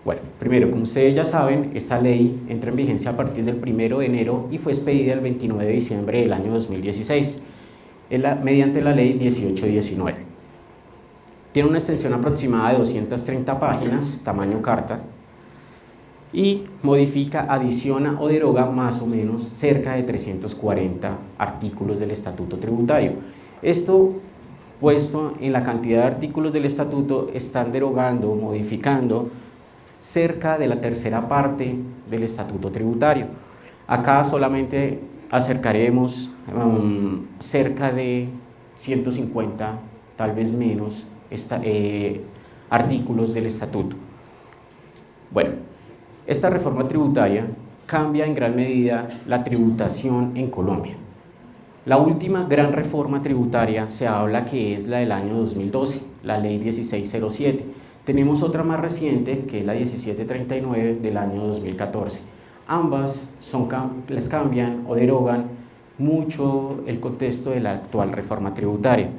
Bueno, primero, como ustedes ya saben, esta ley entra en vigencia a partir del 1 de enero y fue expedida el 29 de diciembre del año 2016, mediante la ley 1819. Tiene una extensión aproximada de 230 páginas, tamaño carta, y modifica, adiciona o deroga más o menos cerca de 340 artículos del Estatuto Tributario. Esto, puesto en la cantidad de artículos del Estatuto, están derogando, modificando cerca de la tercera parte del Estatuto Tributario. Acá solamente acercaremos cerca de 150, tal vez menos, artículos del Estatuto. Bueno, esta reforma tributaria cambia en gran medida la tributación en Colombia. La última gran reforma tributaria se habla que es la del año 2012, la ley 1607. Tenemos otra más reciente, que es la 1739 del año 2014. Ambas les cambian o derogan mucho el contexto de la actual reforma tributaria.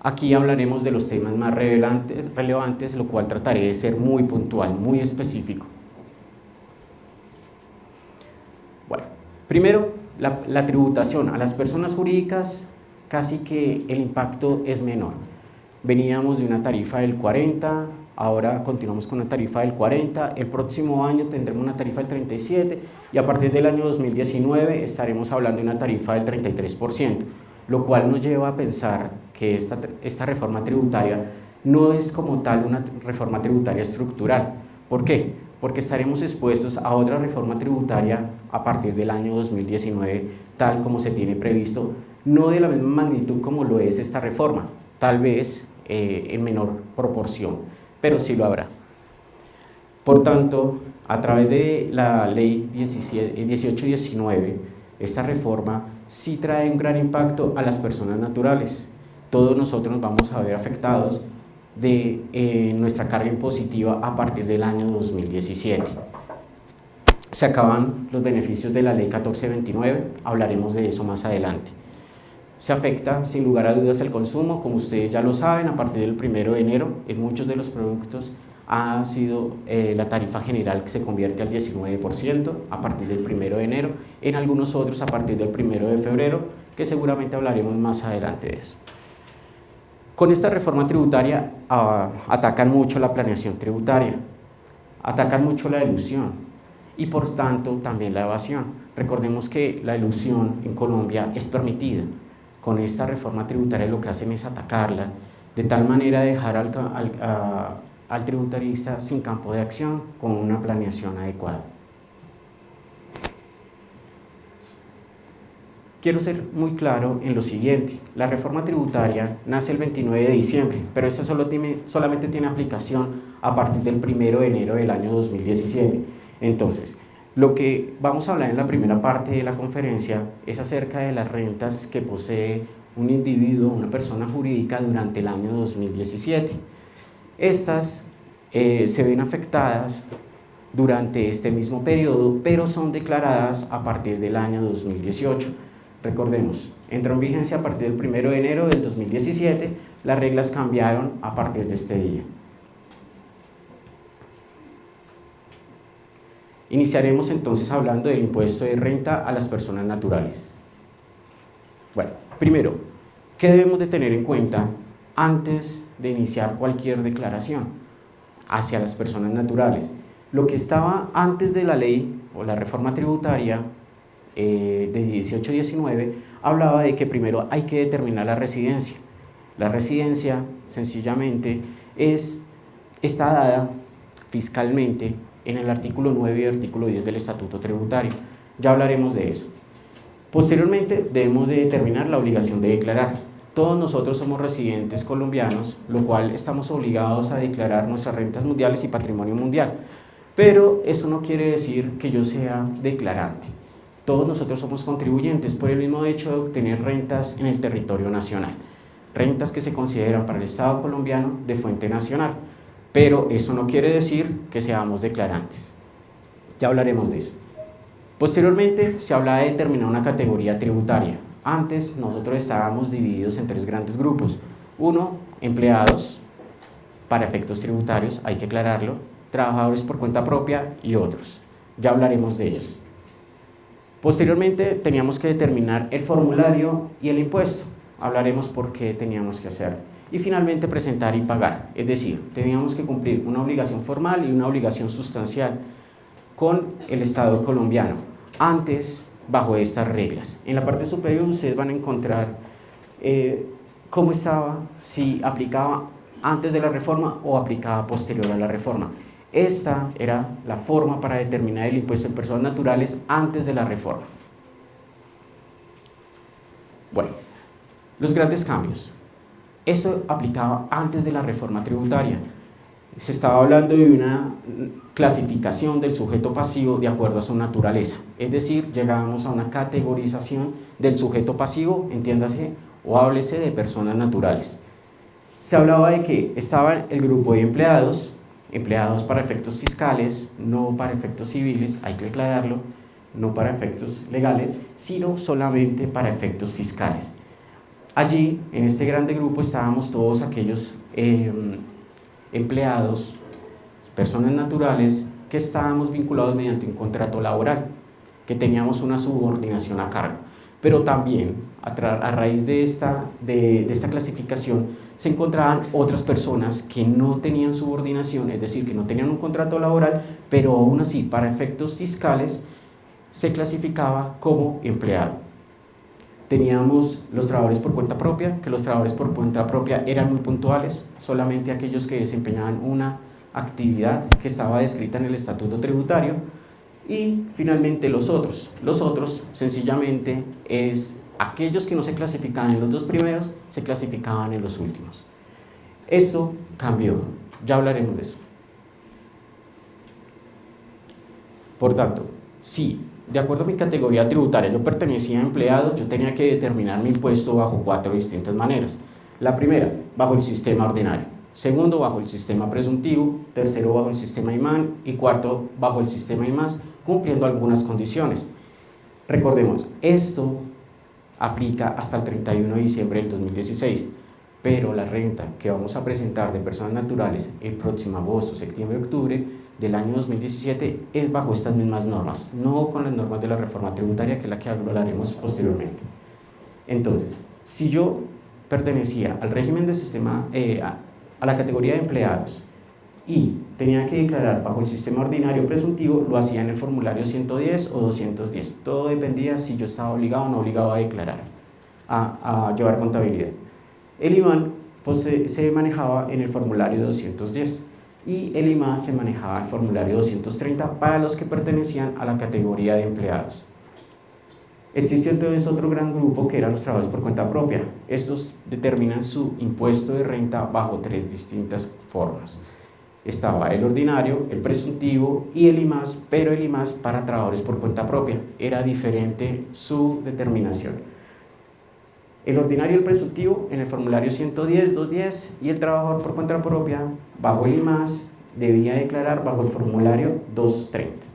Aquí hablaremos de los temas más relevantes, lo cual trataré de ser muy puntual, muy específico. Bueno, primero, la tributación a las personas jurídicas, casi que el impacto es menor. Veníamos de una tarifa del 40, ahora continuamos con una tarifa del 40, el próximo año tendremos una tarifa del 37 y a partir del año 2019 estaremos hablando de una tarifa del 33%, lo cual nos lleva a pensar que esta reforma tributaria no es como tal una reforma tributaria estructural. ¿Por qué? Porque estaremos expuestos a otra reforma tributaria a partir del año 2019, tal como se tiene previsto, no de la misma magnitud como lo es esta reforma, tal vez en menor proporción, pero sí lo habrá. Por tanto, a través de la ley 1819, esta reforma sí trae un gran impacto a las personas naturales. Todos nosotros nos vamos a ver afectados de nuestra carga impositiva a partir del año 2017. Se acaban los beneficios de la ley 1429, hablaremos de eso más adelante. Se afecta sin lugar a dudas el consumo, como ustedes ya lo saben, a partir del 1 de enero en muchos de los productos ha sido la tarifa general que se convierte al 19% a partir del 1 de enero, en algunos otros a partir del 1 de febrero, que seguramente hablaremos más adelante de eso. Con esta reforma tributaria atacan mucho la planeación tributaria, atacan mucho la elusión y por tanto también la evasión. Recordemos que la elusión en Colombia es permitida. Con esta reforma tributaria lo que hacen es atacarla, de tal manera dejar al tributarista sin campo de acción con una planeación adecuada. Quiero ser muy claro en lo siguiente: la reforma tributaria nace el 29 de diciembre, pero esta solamente tiene aplicación a partir del 1 de enero del año 2017. Entonces, lo que vamos a hablar en la primera parte de la conferencia es acerca de las rentas que posee un individuo, una persona jurídica durante el año 2017. Estas se ven afectadas durante este mismo periodo, pero son declaradas a partir del año 2018. Recordemos, entró en vigencia a partir del 1 de enero del 2017, las reglas cambiaron a partir de este día. Iniciaremos entonces hablando del impuesto de renta a las personas naturales. Bueno, primero, ¿qué debemos de tener en cuenta antes de iniciar cualquier declaración hacia las personas naturales? Lo que estaba antes de la ley o la reforma tributaria de 1819 hablaba de que primero hay que determinar la residencia. La residencia sencillamente está dada fiscalmente en el artículo 9 y artículo 10 del Estatuto Tributario. Ya hablaremos de eso. Posteriormente debemos de determinar la obligación de declarar. Todos nosotros somos residentes colombianos, lo cual estamos obligados a declarar nuestras rentas mundiales y patrimonio mundial. Pero eso no quiere decir que yo sea declarante. Todos nosotros somos contribuyentes por el mismo hecho de obtener rentas en el territorio nacional. Rentas que se consideran para el Estado colombiano de fuente nacional. Pero eso no quiere decir que seamos declarantes. Ya hablaremos de eso. Posteriormente se habla de determinar una categoría tributaria. Antes nosotros estábamos divididos en 3 grandes grupos. Uno, empleados para efectos tributarios, hay que aclararlo. trabajadores por cuenta propia y otros. Ya hablaremos de ellos. Posteriormente teníamos que determinar el formulario y el impuesto. Hablaremos por qué teníamos que hacerlo. Y finalmente presentar y pagar, es decir, teníamos que cumplir una obligación formal y una obligación sustancial con el Estado colombiano, antes bajo estas reglas. En la parte superior ustedes van a encontrar cómo estaba, si aplicaba antes de la reforma o aplicaba posterior a la reforma. Esta era la forma para determinar el impuesto en personas naturales antes de la reforma. Bueno, los grandes cambios. Eso aplicaba antes de la reforma tributaria. Se estaba hablando de una clasificación del sujeto pasivo de acuerdo a su naturaleza. Es decir, llegábamos a una categorización del sujeto pasivo, entiéndase, o háblese de personas naturales. Se hablaba de que estaba el grupo de empleados para efectos fiscales, no para efectos civiles, hay que aclararlo, no para efectos legales, sino solamente para efectos fiscales. Allí, en este grande grupo, estábamos todos aquellos empleados, personas naturales, que estábamos vinculados mediante un contrato laboral, que teníamos una subordinación a cargo. Pero también, a raíz de esta clasificación, se encontraban otras personas que no tenían subordinación, es decir, que no tenían un contrato laboral, pero aún así, para efectos fiscales, se clasificaba como empleado. Teníamos los trabajadores por cuenta propia, que los trabajadores por cuenta propia eran muy puntuales, solamente aquellos que desempeñaban una actividad que estaba descrita en el estatuto tributario. Y finalmente los otros. Los otros sencillamente es aquellos que no se clasificaban en los dos primeros, se clasificaban en los últimos. Esto cambió, ya hablaremos de eso. Por tanto, sí, de acuerdo a mi categoría tributaria, yo pertenecía a empleados, yo tenía que determinar mi impuesto bajo 4 distintas maneras. La primera, bajo el sistema ordinario. Segundo, bajo el sistema presuntivo. Tercero, bajo el sistema IMAN. Y cuarto, bajo el sistema IMAS, cumpliendo algunas condiciones. Recordemos, esto aplica hasta el 31 de diciembre del 2016, pero la renta que vamos a presentar de personas naturales el próximo agosto, septiembre, octubre del año 2017 es bajo estas mismas normas, no con las normas de la reforma tributaria, que es la que hablaremos posteriormente. Entonces, si yo pertenecía al régimen de sistema, a la categoría de empleados y tenía que declarar bajo el sistema ordinario presuntivo, lo hacía en el formulario 110 o 210. Todo dependía si yo estaba obligado o no obligado a declarar, a llevar contabilidad. El IMAN pues, se manejaba en el formulario 210 y el IMAS se manejaba en el formulario 230 para los que pertenecían a la categoría de empleados. Existe entonces otro gran grupo que eran los trabajadores por cuenta propia. Estos determinan su impuesto de renta bajo 3 distintas formas. Estaba el ordinario, el presuntivo y el IMAS, pero el IMAS para trabajadores por cuenta propia. Era diferente su determinación. El ordinario y el presuntivo en el formulario 110, 210 y el trabajador por cuenta propia bajo el IMAS debía declarar bajo el formulario 230.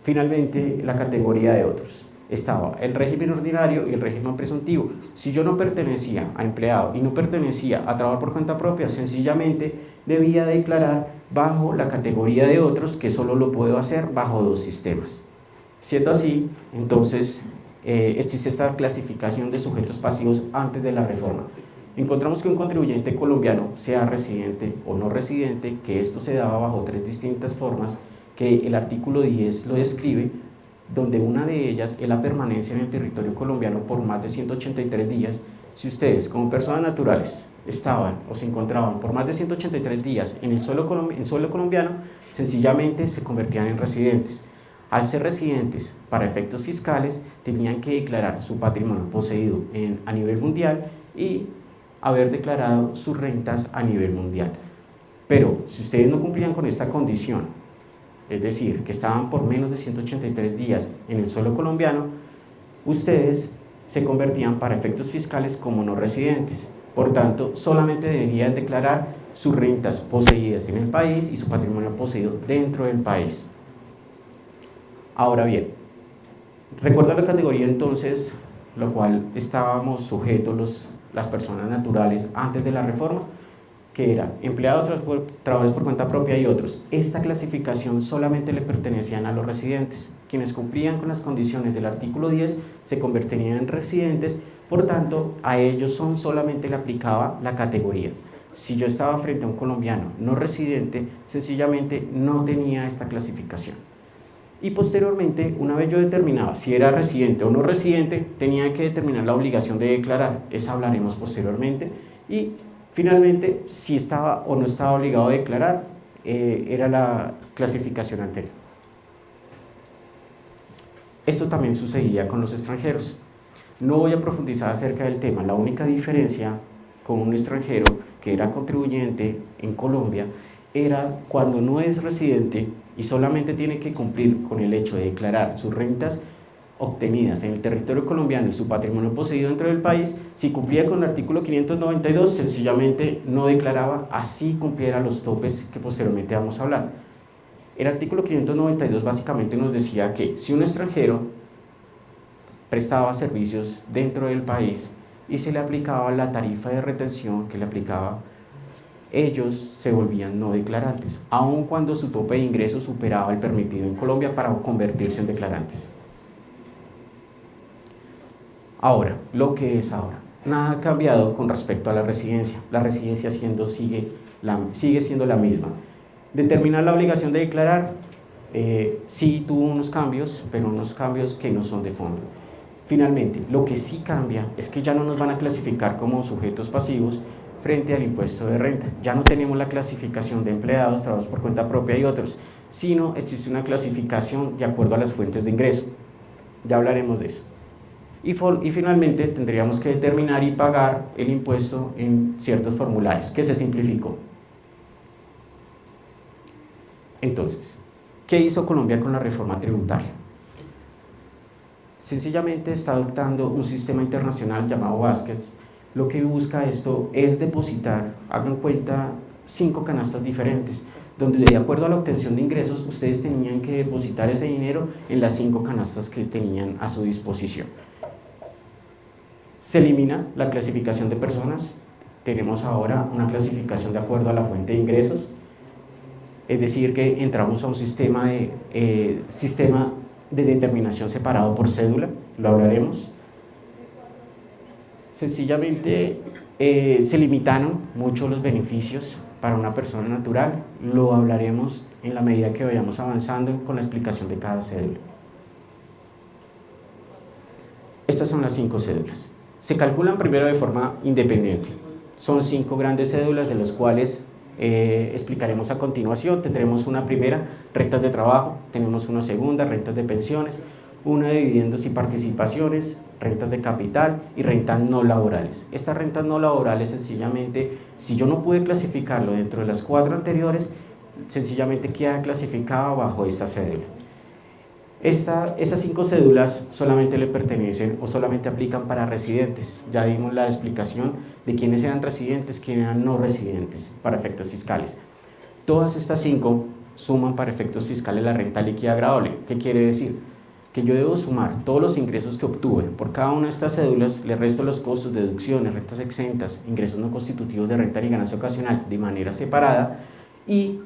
Finalmente, la categoría de otros. Estaba el régimen ordinario y el régimen presuntivo. Si yo no pertenecía a empleado y no pertenecía a trabajar por cuenta propia, sencillamente debía declarar bajo la categoría de otros, que solo lo puedo hacer bajo 2 sistemas. Siendo así, entonces existe esta clasificación de sujetos pasivos antes de la reforma. Encontramos que un contribuyente colombiano, sea residente o no residente, que esto se daba bajo 3 distintas formas, que el artículo 10 lo describe, donde una de ellas es la permanencia en el territorio colombiano por más de 183 días. Si ustedes, como personas naturales, estaban o se encontraban por más de 183 días en el suelo colombiano, sencillamente se convertían en residentes. Al ser residentes, para efectos fiscales, tenían que declarar su patrimonio poseído a nivel mundial y haber declarado sus rentas a nivel mundial. Pero si ustedes no cumplían con esta condición, es decir, que estaban por menos de 183 días en el suelo colombiano, ustedes se convertían para efectos fiscales como no residentes. Por tanto, solamente deberían declarar sus rentas poseídas en el país y su patrimonio poseído dentro del país. Ahora bien, recuerda la categoría entonces, lo cual estábamos sujetos las personas naturales antes de la reforma. que era empleados, trabajadores por cuenta propia y otros. Esta clasificación solamente le pertenecían a los residentes. Quienes cumplían con las condiciones del artículo 10 se convertirían en residentes, por tanto, a ellos solamente le aplicaba la categoría. Si yo estaba frente a un colombiano no residente, sencillamente no tenía esta clasificación. Y posteriormente, una vez yo determinaba si era residente o no residente, tenía que determinar la obligación de declarar. Esa hablaremos posteriormente. Y finalmente, si estaba o no estaba obligado a declarar, era la clasificación anterior. Esto también sucedía con los extranjeros. No voy a profundizar acerca del tema. La única diferencia con un extranjero que era contribuyente en Colombia era cuando no es residente y solamente tiene que cumplir con el hecho de declarar sus rentas obtenidas en el territorio colombiano y su patrimonio poseído dentro del país. Si cumplía con el artículo 592, sencillamente no declaraba, así cumpliera los topes que posteriormente vamos a hablar. El artículo 592 básicamente nos decía que si un extranjero prestaba servicios dentro del país y se le aplicaba la tarifa de retención que le aplicaba, ellos se volvían no declarantes, aun cuando su tope de ingresos superaba el permitido en Colombia para convertirse en declarantes. Ahora, lo que es ahora, nada ha cambiado con respecto a la residencia. La residencia sigue siendo la misma. Determinar la obligación de declarar, sí tuvo unos cambios, pero unos cambios que no son de fondo. Finalmente, lo que sí cambia es que ya no nos van a clasificar como sujetos pasivos frente al impuesto de renta. Ya no tenemos la clasificación de empleados, trabajadores por cuenta propia y otros, sino existe una clasificación de acuerdo a las fuentes de ingreso. Ya hablaremos de eso. Y finalmente tendríamos que determinar y pagar el impuesto en ciertos formularios, que se simplificó. Entonces, ¿qué hizo Colombia con la reforma tributaria? Sencillamente está adoptando un sistema internacional llamado Baskets. Lo que busca esto es depositar, hagan cuenta, 5 canastas diferentes, donde de acuerdo a la obtención de ingresos, ustedes tenían que depositar ese dinero en las 5 canastas que tenían a su disposición. Se elimina la clasificación de personas, tenemos ahora una clasificación de acuerdo a la fuente de ingresos, es decir, que entramos a un sistema de determinación separado por cédula, lo hablaremos. Sencillamente se limitaron mucho los beneficios para una persona natural, lo hablaremos en la medida que vayamos avanzando con la explicación de cada cédula. Estas son las 5 cédulas. Se calculan primero de forma independiente. Son 5 grandes cédulas de las cuales explicaremos a continuación. Tendremos una primera, rentas de trabajo, tenemos una segunda, rentas de pensiones, una de dividendos y participaciones, rentas de capital y rentas no laborales. Estas rentas no laborales, sencillamente, si yo no pude clasificarlo dentro de las 4 anteriores, sencillamente queda clasificado bajo esta cédula. Estas 5 cédulas solamente le pertenecen o solamente aplican para residentes. Ya dimos la explicación de quiénes eran residentes, quiénes eran no residentes para efectos fiscales. Todas estas 5 suman para efectos fiscales la renta líquida gravable. ¿Qué quiere decir? Que yo debo sumar todos los ingresos que obtuve por cada una de estas cédulas, le resto los costos, deducciones, rentas exentas, ingresos no constitutivos de renta ni ganancia ocasional de manera separada, y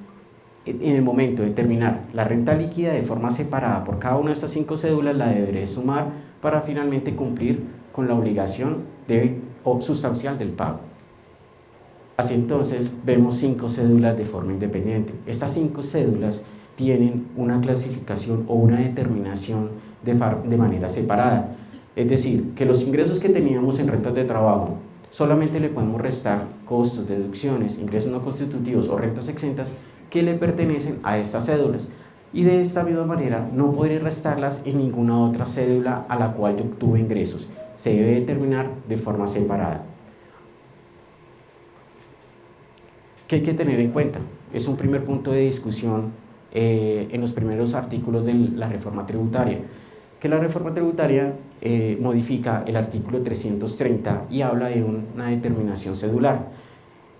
en el momento de determinar la renta líquida de forma separada por cada una de estas 5 cédulas, la deberé sumar para finalmente cumplir con la obligación sustancial del pago. Así entonces vemos 5 cédulas de forma independiente. Estas 5 cédulas tienen una clasificación o una determinación de manera separada. Es decir, que los ingresos que teníamos en rentas de trabajo solamente le podemos restar costos, deducciones, ingresos no constitutivos o rentas exentas que le pertenecen a estas cédulas, y de esta misma manera no podré restarlas en ninguna otra cédula a la cual yo obtuve ingresos. Se debe determinar de forma separada. ¿Qué hay que tener en cuenta? Es un primer punto de discusión en los primeros artículos de la reforma tributaria, que la reforma tributaria modifica el artículo 330 y habla de una determinación cedular.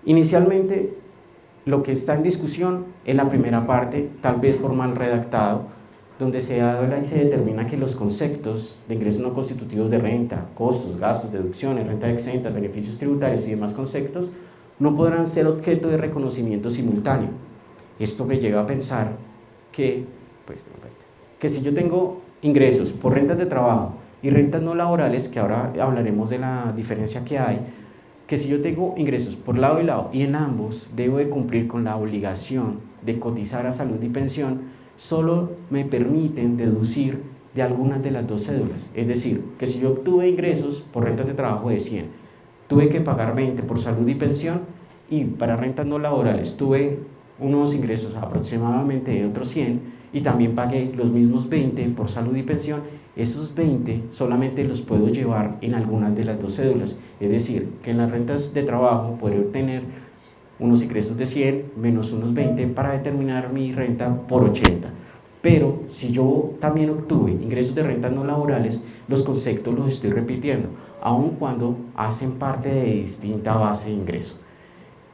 Inicialmente, lo que está en discusión es la primera parte, tal vez por mal redactado, donde se habla y se determina que los conceptos de ingresos no constitutivos de renta, costos, gastos, deducciones, renta exenta, beneficios tributarios y demás conceptos no podrán ser objeto de reconocimiento simultáneo. Esto me lleva a pensar que si yo tengo ingresos por rentas de trabajo y rentas no laborales, que ahora hablaremos de la diferencia que hay, que si yo tengo ingresos por lado y lado y en ambos debo de cumplir con la obligación de cotizar a salud y pensión, solo me permiten deducir de algunas de las dos cédulas. Es decir, que si yo obtuve ingresos por rentas de trabajo de 100, tuve que pagar 20 por salud y pensión, y para rentas no laborales tuve unos ingresos aproximadamente de otros 100 y también pagué los mismos 20 por salud y pensión, esos 20 solamente los puedo llevar en algunas de las dos cédulas. Es decir, que en las rentas de trabajo podré obtener unos ingresos de 100 menos unos 20 para determinar mi renta por 80. Pero si yo también obtuve ingresos de rentas no laborales, los conceptos los estoy repitiendo, aun cuando hacen parte de distinta base de ingreso.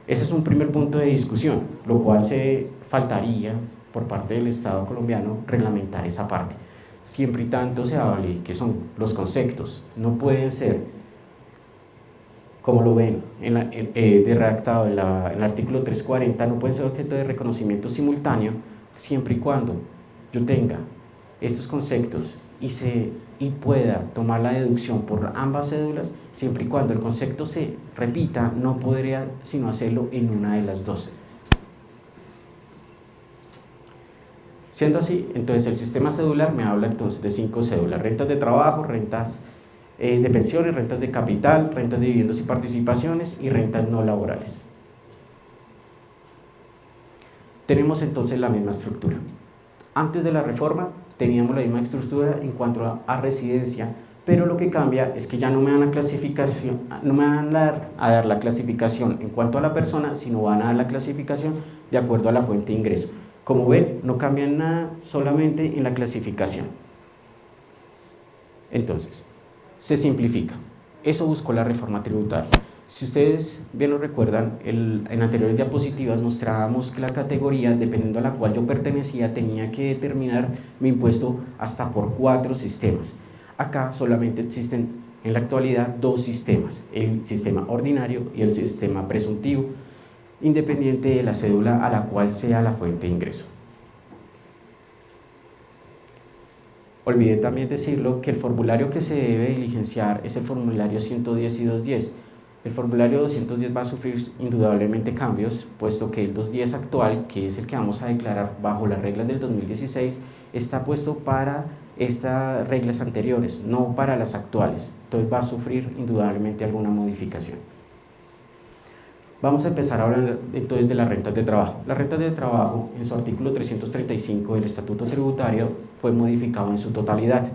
Ese es un primer punto de discusión, lo cual se faltaría por parte del Estado colombiano reglamentar esa parte. Siempre y tanto se hable que son los conceptos, no pueden ser, como lo ven de redactado en el artículo 340, no pueden ser objeto de reconocimiento simultáneo, siempre y cuando yo tenga estos conceptos y pueda tomar la deducción por ambas cédulas, siempre y cuando el concepto se repita, no podría sino hacerlo en una de las dos. Siendo así, entonces el sistema cedular me habla entonces de 5 cédulas: rentas de trabajo, rentas de pensiones, rentas de capital, rentas de dividendos y participaciones y rentas no laborales. Tenemos entonces la misma estructura. Antes de la reforma teníamos la misma estructura en cuanto a residencia, pero lo que cambia es que ya no me dan la clasificación, no me van a dar la clasificación en cuanto a la persona, sino van a dar la clasificación de acuerdo a la fuente de ingreso. Como ven, no cambian nada, solamente en la clasificación. Entonces, se simplifica. Eso buscó la reforma tributaria. Si ustedes bien lo recuerdan, en anteriores diapositivas mostrábamos que la categoría, dependiendo a la cual yo pertenecía, tenía que determinar mi impuesto hasta por 4 sistemas. Acá solamente existen en la actualidad 2 sistemas, el sistema ordinario y el sistema presuntivo, independiente de la cédula a la cual sea la fuente de ingreso. Olvidé también decirlo que el formulario que se debe diligenciar es el formulario 110 y 210. El formulario 210 va a sufrir indudablemente cambios, puesto que el 210 actual, que es el que vamos a declarar bajo las reglas del 2016, está puesto para estas reglas anteriores, no para las actuales. Entonces va a sufrir indudablemente alguna modificación. Vamos a empezar a hablar entonces de las rentas de trabajo. Las rentas de trabajo, en su artículo 335 del Estatuto Tributario, fue modificado en su totalidad.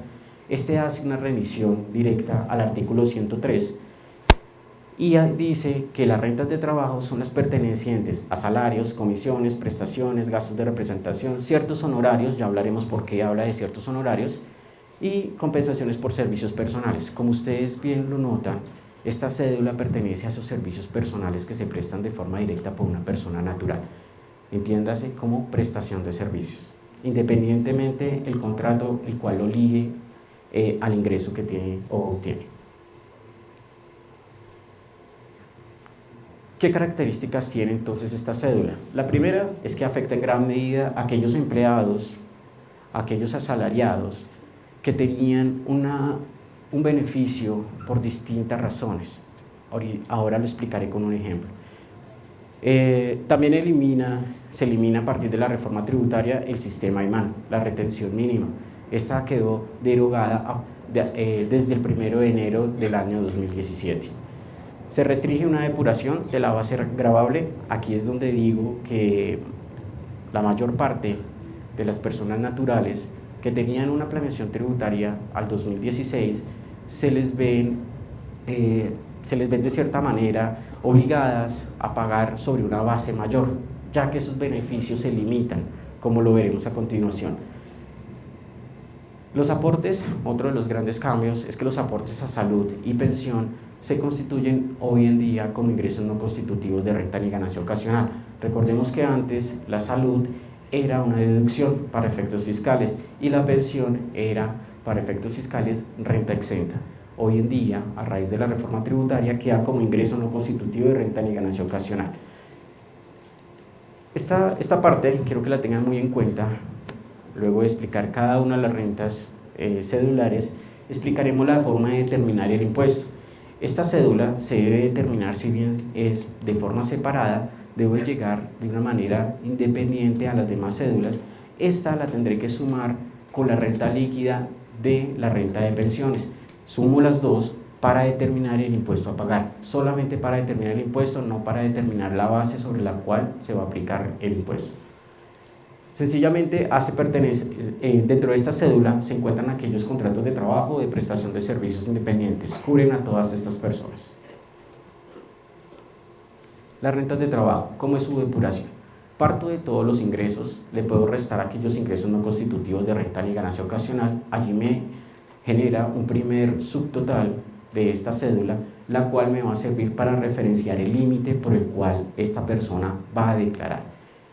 Este hace una revisión directa al artículo 103 y dice que las rentas de trabajo son las pertenecientes a salarios, comisiones, prestaciones, gastos de representación, ciertos honorarios, ya hablaremos por qué habla de ciertos honorarios, y compensaciones por servicios personales. Como ustedes bien lo notan, esta cédula pertenece a esos servicios personales que se prestan de forma directa por una persona natural. Entiéndase como prestación de servicios, independientemente el contrato el cual lo ligue al ingreso que tiene o obtiene. ¿Qué características tiene entonces esta cédula? La primera es que afecta en gran medida a aquellos empleados, a aquellos asalariados que tenían un beneficio por distintas razones. Ahora lo explicaré con un ejemplo. También se elimina a partir de la reforma tributaria el sistema IMAN, la retención mínima. Esta quedó derogada desde el 1 de enero del año 2017. Se restringe una depuración de la base gravable. Aquí es donde digo que la mayor parte de las personas naturales que tenían una planeación tributaria al 2016 se les ven de cierta manera obligadas a pagar sobre una base mayor, ya que esos beneficios se limitan, como lo veremos a continuación. Los aportes, otro de los grandes cambios es que los aportes a salud y pensión se constituyen hoy en día como ingresos no constitutivos de renta ni ganancia ocasional. Recordemos que antes la salud era una deducción para efectos fiscales y la pensión era para efectos fiscales renta exenta. hoy en día, a raíz de la reforma tributaria, queda como ingreso no constitutivo de renta ni ganancia ocasional. Esta parte quiero que la tengan muy en cuenta. Luego de explicar cada una de las rentas cedulares, explicaremos la forma de determinar el impuesto. Esta cédula se debe determinar, si bien es de forma separada, debe llegar de una manera independiente a las demás cédulas. Esta la tendré que sumar con la renta líquida de la renta de pensiones. Sumo las dos para determinar el impuesto a pagar, solamente para determinar el impuesto, no para determinar la base sobre la cual se va a aplicar el impuesto. Sencillamente dentro de esta cédula se encuentran aquellos contratos de trabajo de prestación de servicios independientes, cubren a todas estas personas. Las rentas de trabajo, ¿cómo es su depuración? Parto de todos los ingresos, le puedo restar aquellos ingresos no constitutivos de renta ni ganancia ocasional, allí me genera un primer subtotal de esta cédula, la cual me va a servir para referenciar el límite por el cual esta persona va a declarar.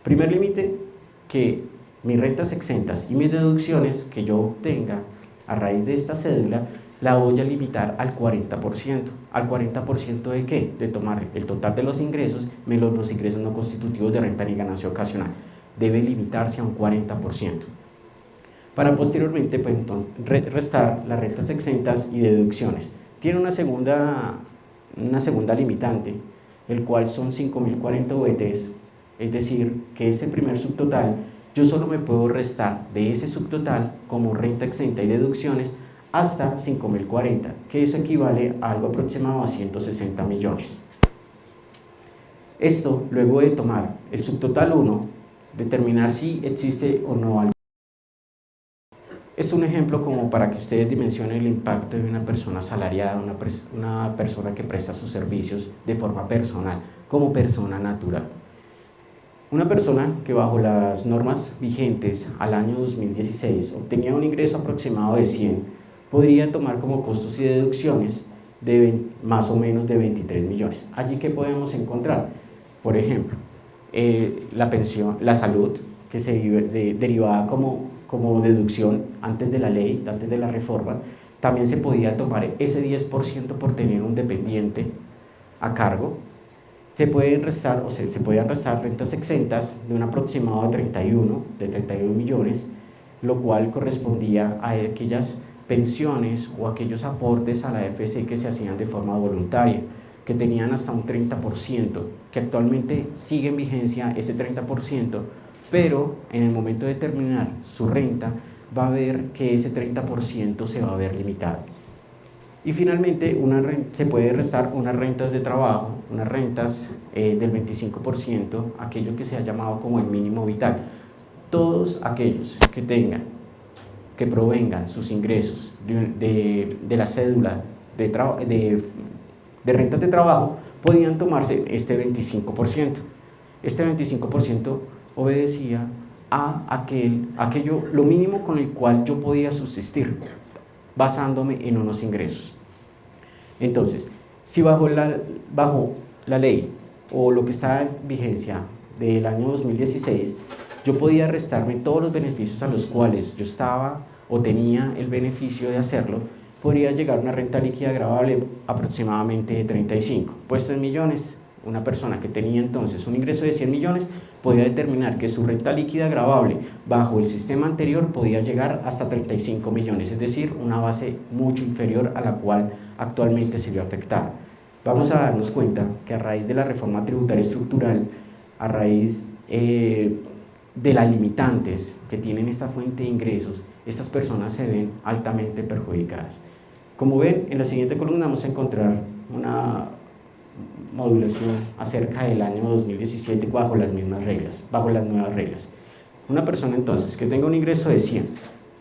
Primer límite, que mis rentas exentas y mis deducciones que yo obtenga a raíz de esta cédula la voy a limitar al 40%. ¿Al 40% de qué? De tomar el total de los ingresos menos los ingresos no constitutivos de renta ni ganancia ocasional. Debe limitarse a un 40%. Para posteriormente, pues, entonces, restar las rentas exentas y deducciones. Tiene una segunda limitante, el cual son 5.040 VTs, es decir, que ese primer subtotal, yo solo me puedo restar de ese subtotal como renta exenta y deducciones hasta 5.040, que eso equivale a algo aproximado a 160 millones. Esto, luego de tomar el subtotal 1, determinar si existe o no algo. Es un ejemplo como para que ustedes dimensionen el impacto de una persona asalariada, una persona que presta sus servicios de forma personal, como persona natural. Una persona que bajo las normas vigentes al año 2016 obtenía un ingreso aproximado de 100, podría tomar como costos y deducciones de más o menos de 23 millones. Allí, ¿qué podemos encontrar? Por ejemplo, la pensión, la salud, que se derivaba como deducción antes de la ley, antes de la reforma. También se podía tomar ese 10% por tener un dependiente a cargo. Se podían restar rentas exentas de un aproximado de 31 millones, lo cual correspondía a aquellas pensiones o aquellos aportes a la AFP que se hacían de forma voluntaria, que tenían hasta un 30%, que actualmente sigue en vigencia ese 30%, pero en el momento de determinar su renta va a ver que ese 30% se va a ver limitado. Y finalmente se puede restar unas rentas de trabajo, unas rentas del 25%, aquello que se ha llamado como el mínimo vital. Todos aquellos que provengan sus ingresos de la cédula de rentas de trabajo, podían tomarse este 25%. Este 25% obedecía a lo mínimo con el cual yo podía subsistir, basándome en unos ingresos. Entonces, si bajo la ley o lo que está en vigencia del año 2016, yo podía restarme todos los beneficios a los cuales yo estaba o tenía el beneficio de hacerlo, podría llegar a una renta líquida gravable aproximadamente de 35. Puesto en millones, una persona que tenía entonces un ingreso de 100 millones podía determinar que su renta líquida gravable bajo el sistema anterior podía llegar hasta 35 millones, es decir, una base mucho inferior a la cual actualmente se vio afectada. Vamos a darnos cuenta que a raíz de la reforma tributaria estructural, a raíz de las limitantes que tienen esta fuente de ingresos, estas personas se ven altamente perjudicadas. Como ven, en la siguiente columna vamos a encontrar una modulación acerca del año 2017 bajo las mismas reglas, bajo las nuevas reglas. Una persona entonces que tenga un ingreso de 100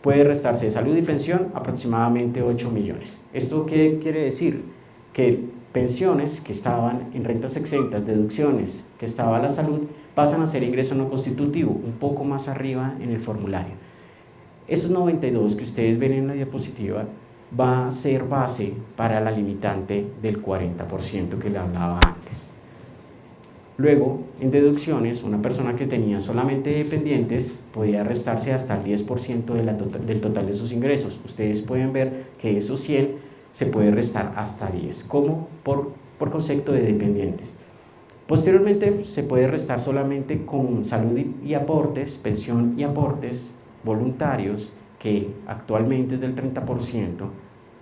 puede restarse de salud y pensión aproximadamente 8 millones. ¿Esto qué quiere decir? Que pensiones que estaban en rentas exentas, deducciones que estaba la salud, pasan a ser ingreso no constitutivo, un poco más arriba en el formulario. Esos 92 que ustedes ven en la diapositiva va a ser base para la limitante del 40% que le hablaba antes. Luego, en deducciones, una persona que tenía solamente dependientes podía restarse hasta el 10% del total de sus ingresos. Ustedes pueden ver que esos 100 se puede restar hasta 10, como por concepto de dependientes. Posteriormente se puede restar solamente con salud y aportes, pensión y aportes voluntarios, que actualmente es del 30%,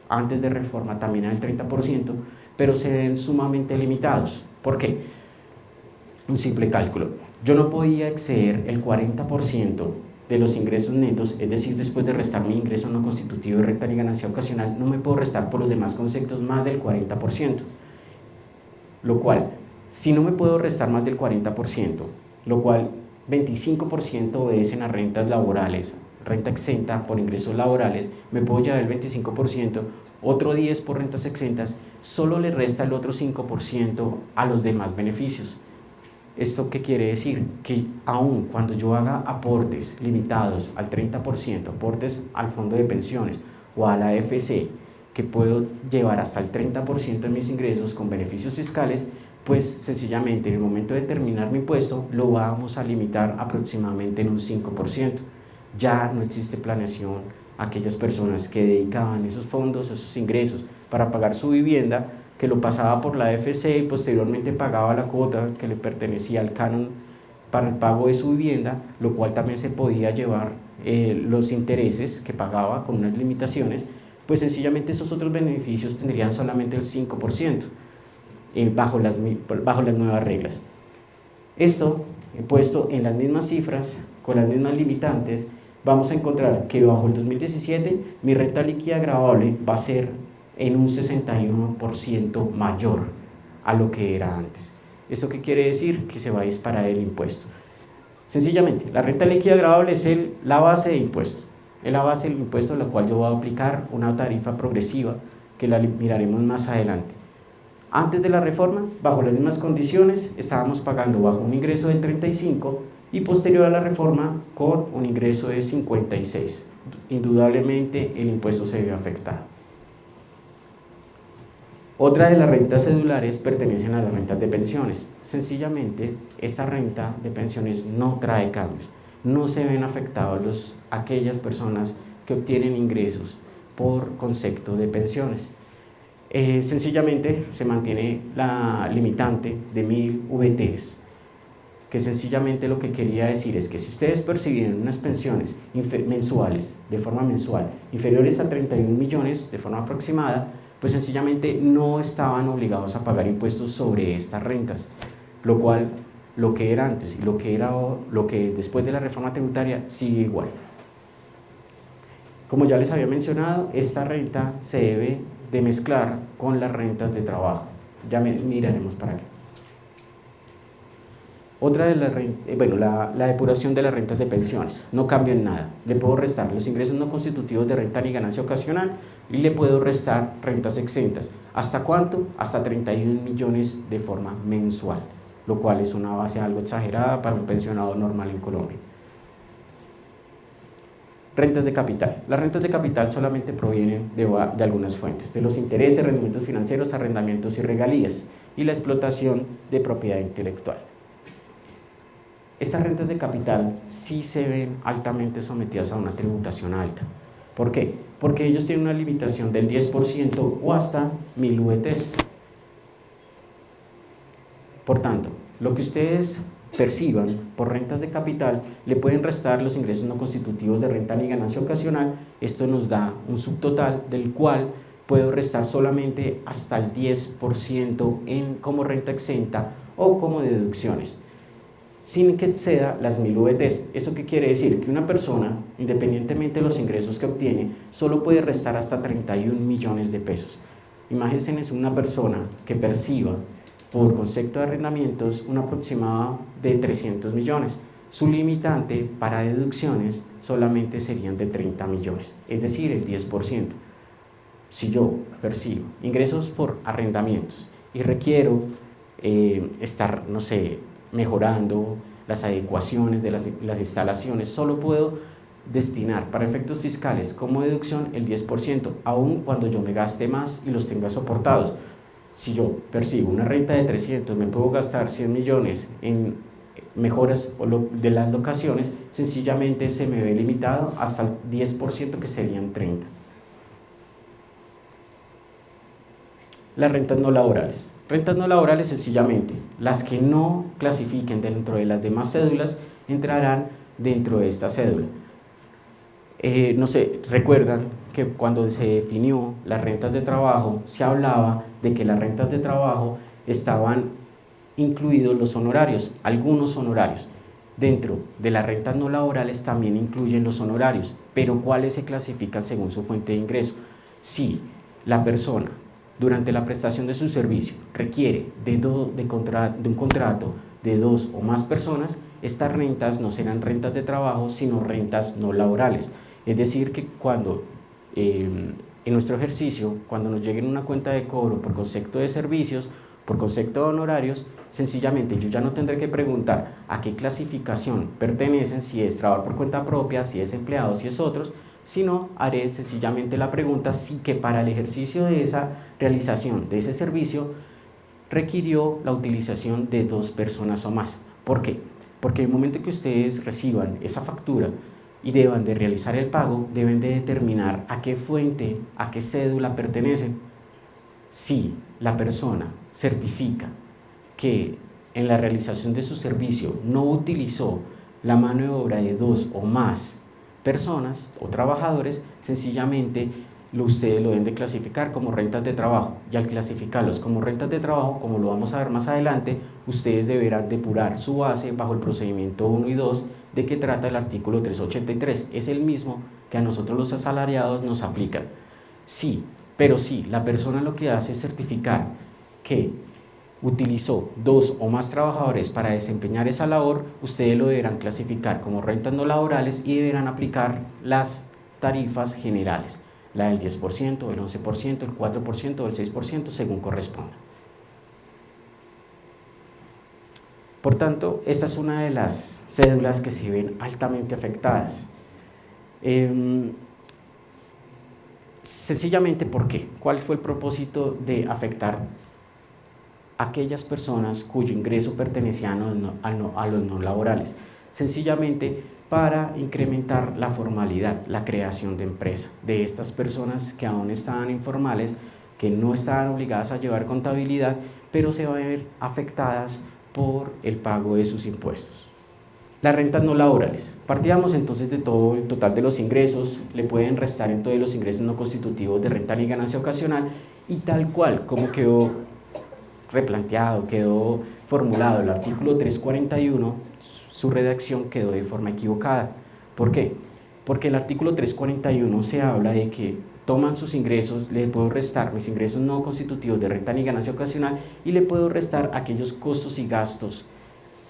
antes de reforma también era del 30%, pero se ven sumamente limitados. ¿Por qué? Un simple cálculo. Yo no podía exceder el 40% de los ingresos netos, es decir, después de restar mi ingreso no constitutivo de renta ni ganancia ocasional, no me puedo restar por los demás conceptos más del 40%, lo cual, si no me puedo restar más del 40%, lo cual 25% obedecen a rentas laborales, renta exenta por ingresos laborales, me puedo llevar el 25%, otro 10% por rentas exentas, solo le resta el otro 5% a los demás beneficios. ¿Esto qué quiere decir? Que aun cuando yo haga aportes limitados al 30%, aportes al fondo de pensiones o a la AFC, que puedo llevar hasta el 30% de mis ingresos con beneficios fiscales, pues sencillamente en el momento de terminar mi impuesto lo vamos a limitar aproximadamente en un 5%. Ya no existe planeación a aquellas personas que dedicaban esos fondos, esos ingresos para pagar su vivienda, que lo pasaba por la AFC y posteriormente pagaba la cuota que le pertenecía al canon para el pago de su vivienda, lo cual también se podía llevar los intereses que pagaba con unas limitaciones, pues sencillamente esos otros beneficios tendrían solamente el 5% bajo las nuevas reglas. Esto, puesto en las mismas cifras, con las mismas limitantes, vamos a encontrar que bajo el 2017 mi renta líquida gravable va a ser en un 61% mayor a lo que era antes. ¿Esto qué quiere decir? Que se va a disparar el impuesto. Sencillamente, la renta líquida gravable es la base de impuesto. Es la base del impuesto a la cual yo voy a aplicar una tarifa progresiva que la miraremos más adelante. Antes de la reforma, bajo las mismas condiciones, estábamos pagando bajo un ingreso de 35 y posterior a la reforma con un ingreso de 56. Indudablemente el impuesto se ve afectado. Otra de las rentas cedulares pertenecen a las rentas de pensiones. Sencillamente, esta renta de pensiones no trae cambios. No se ven afectados aquellas personas que obtienen ingresos por concepto de pensiones. Sencillamente se mantiene la limitante de 1000 VTs, que sencillamente lo que quería decir es que si ustedes percibieron unas pensiones mensuales, de forma mensual, inferiores a 31 millones de forma aproximada, pues sencillamente no estaban obligados a pagar impuestos sobre estas rentas, lo cual lo que era antes y lo que es después de la reforma tributaria sigue igual. Como ya les había mencionado, esta renta se debe de mezclar con las rentas de trabajo. Ya miraremos para qué. Otra de la depuración de las rentas de pensiones. No cambia en nada. Le puedo restar los ingresos no constitutivos de renta ni ganancia ocasional y le puedo restar rentas exentas. ¿Hasta cuánto? Hasta 31 millones de forma mensual, lo cual es una base algo exagerada para un pensionado normal en Colombia. Rentas de capital. Las rentas de capital solamente provienen de algunas fuentes, de los intereses, rendimientos financieros, arrendamientos y regalías, y la explotación de propiedad intelectual. Estas rentas de capital sí se ven altamente sometidas a una tributación alta. ¿Por qué? Porque ellos tienen una limitación del 10% o hasta 1000 VTs. Por tanto, lo que ustedes perciban por rentas de capital le pueden restar los ingresos no constitutivos de renta ni ganancia ocasional. Esto nos da un subtotal del cual puedo restar solamente hasta el 10% como renta exenta o como deducciones, sin que exceda las 1000 VTs. ¿Eso qué quiere decir? Que una persona, independientemente de los ingresos que obtiene, solo puede restar hasta 31 millones de pesos. Imagínense una persona que perciba por concepto de arrendamientos un aproximado de 300 millones. Su limitante para deducciones solamente serían de 30 millones, es decir, el 10%. Si yo percibo ingresos por arrendamientos y requiero estar, no sé, mejorando las adecuaciones de las instalaciones, solo puedo destinar para efectos fiscales como deducción el 10%, aun cuando yo me gaste más y los tenga soportados. Si yo percibo una renta de 300, me puedo gastar 100 millones en mejoras de las locaciones, sencillamente se me ve limitado hasta el 10%, que serían 30. Las rentas no laborales. Rentas no laborales, sencillamente, las que no clasifiquen dentro de las demás cédulas entrarán dentro de esta cédula. No sé, recuerdan que cuando se definió las rentas de trabajo, se hablaba de que las rentas de trabajo estaban incluidos los honorarios, algunos honorarios. Dentro de las rentas no laborales también incluyen los honorarios, pero ¿cuáles se clasifican según su fuente de ingreso? Si la persona durante la prestación de su servicio requiere de un contrato de 2 o más personas, estas rentas no serán rentas de trabajo, sino rentas no laborales. Es decir, que cuando en nuestro ejercicio, cuando nos llegue una cuenta de cobro por concepto de servicios, por concepto de honorarios, sencillamente yo ya no tendré que preguntar a qué clasificación pertenecen, si es trabajo por cuenta propia, si es empleado, si es otros, sino haré sencillamente la pregunta si que para el ejercicio de esa realización de ese servicio requirió la utilización de 2 personas o más. ¿Por qué? Porque en el momento que ustedes reciban esa factura y deban de realizar el pago, deben de determinar a qué fuente, a qué cédula pertenecen. Si la persona certifica que en la realización de su servicio no utilizó la mano de obra de 2 o más personas o trabajadores, sencillamente ustedes lo deben de clasificar como rentas de trabajo, y al clasificarlos como rentas de trabajo, como lo vamos a ver más adelante, ustedes deberán depurar su base bajo el procedimiento 1 y 2 de que trata el artículo 383, es el mismo que a nosotros los asalariados nos aplican. Sí, pero sí, la persona lo que hace es certificar que utilizó 2 o más trabajadores para desempeñar esa labor, ustedes lo deberán clasificar como rentas no laborales y deberán aplicar las tarifas generales, la del 10%, el 11%, el 4%, el 6%, según corresponda. Por tanto, esta es una de las cédulas que se ven altamente afectadas. Sencillamente, ¿por qué? ¿Cuál fue el propósito de afectar a aquellas personas cuyo ingreso pertenecía a los no laborales? Sencillamente para incrementar la formalidad, la creación de empresa de estas personas que aún estaban informales, que no estaban obligadas a llevar contabilidad, pero se van a ver afectadas por el pago de sus impuestos. Las rentas no laborales. Partíamos entonces de todo el total de los ingresos, le pueden restar en todos los ingresos no constitutivos de renta ni ganancia ocasional, y tal cual como quedó replanteado, quedó formulado el artículo 341, su redacción quedó de forma equivocada. ¿Por qué? Porque el artículo 341 se habla de que toman sus ingresos, le puedo restar mis ingresos no constitutivos de renta ni ganancia ocasional y le puedo restar aquellos costos y gastos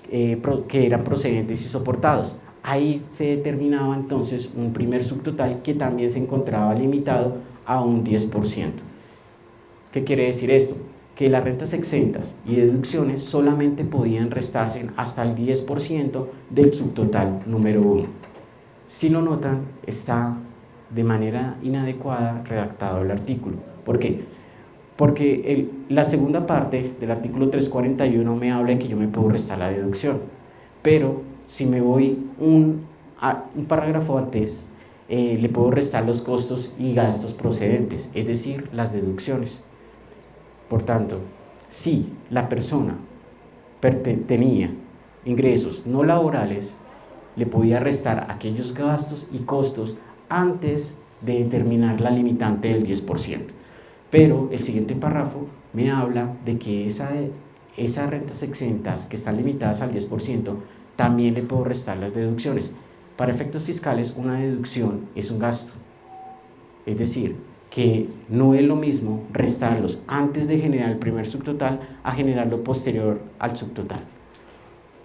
que eran procedentes y soportados. Ahí se determinaba entonces un primer subtotal que también se encontraba limitado a un 10%. ¿Qué quiere decir esto? Que las rentas exentas y deducciones solamente podían restarse hasta el 10% del subtotal número 1. Si lo notan, está de manera inadecuada redactado el artículo. ¿Por qué? Porque la segunda parte del artículo 341 me habla de que yo me puedo restar la deducción, pero si me voy un parágrafo antes, le puedo restar los costos y gastos procedentes, es decir, las deducciones. Por tanto, si la persona tenía ingresos no laborales, le podía restar aquellos gastos y costos antes de determinar la limitante del 10%. Pero el siguiente párrafo me habla de que esas rentas exentas que están limitadas al 10%, también le puedo restar las deducciones. Para efectos fiscales, una deducción es un gasto. Es decir, que no es lo mismo restarlos antes de generar el primer subtotal a generarlo posterior al subtotal.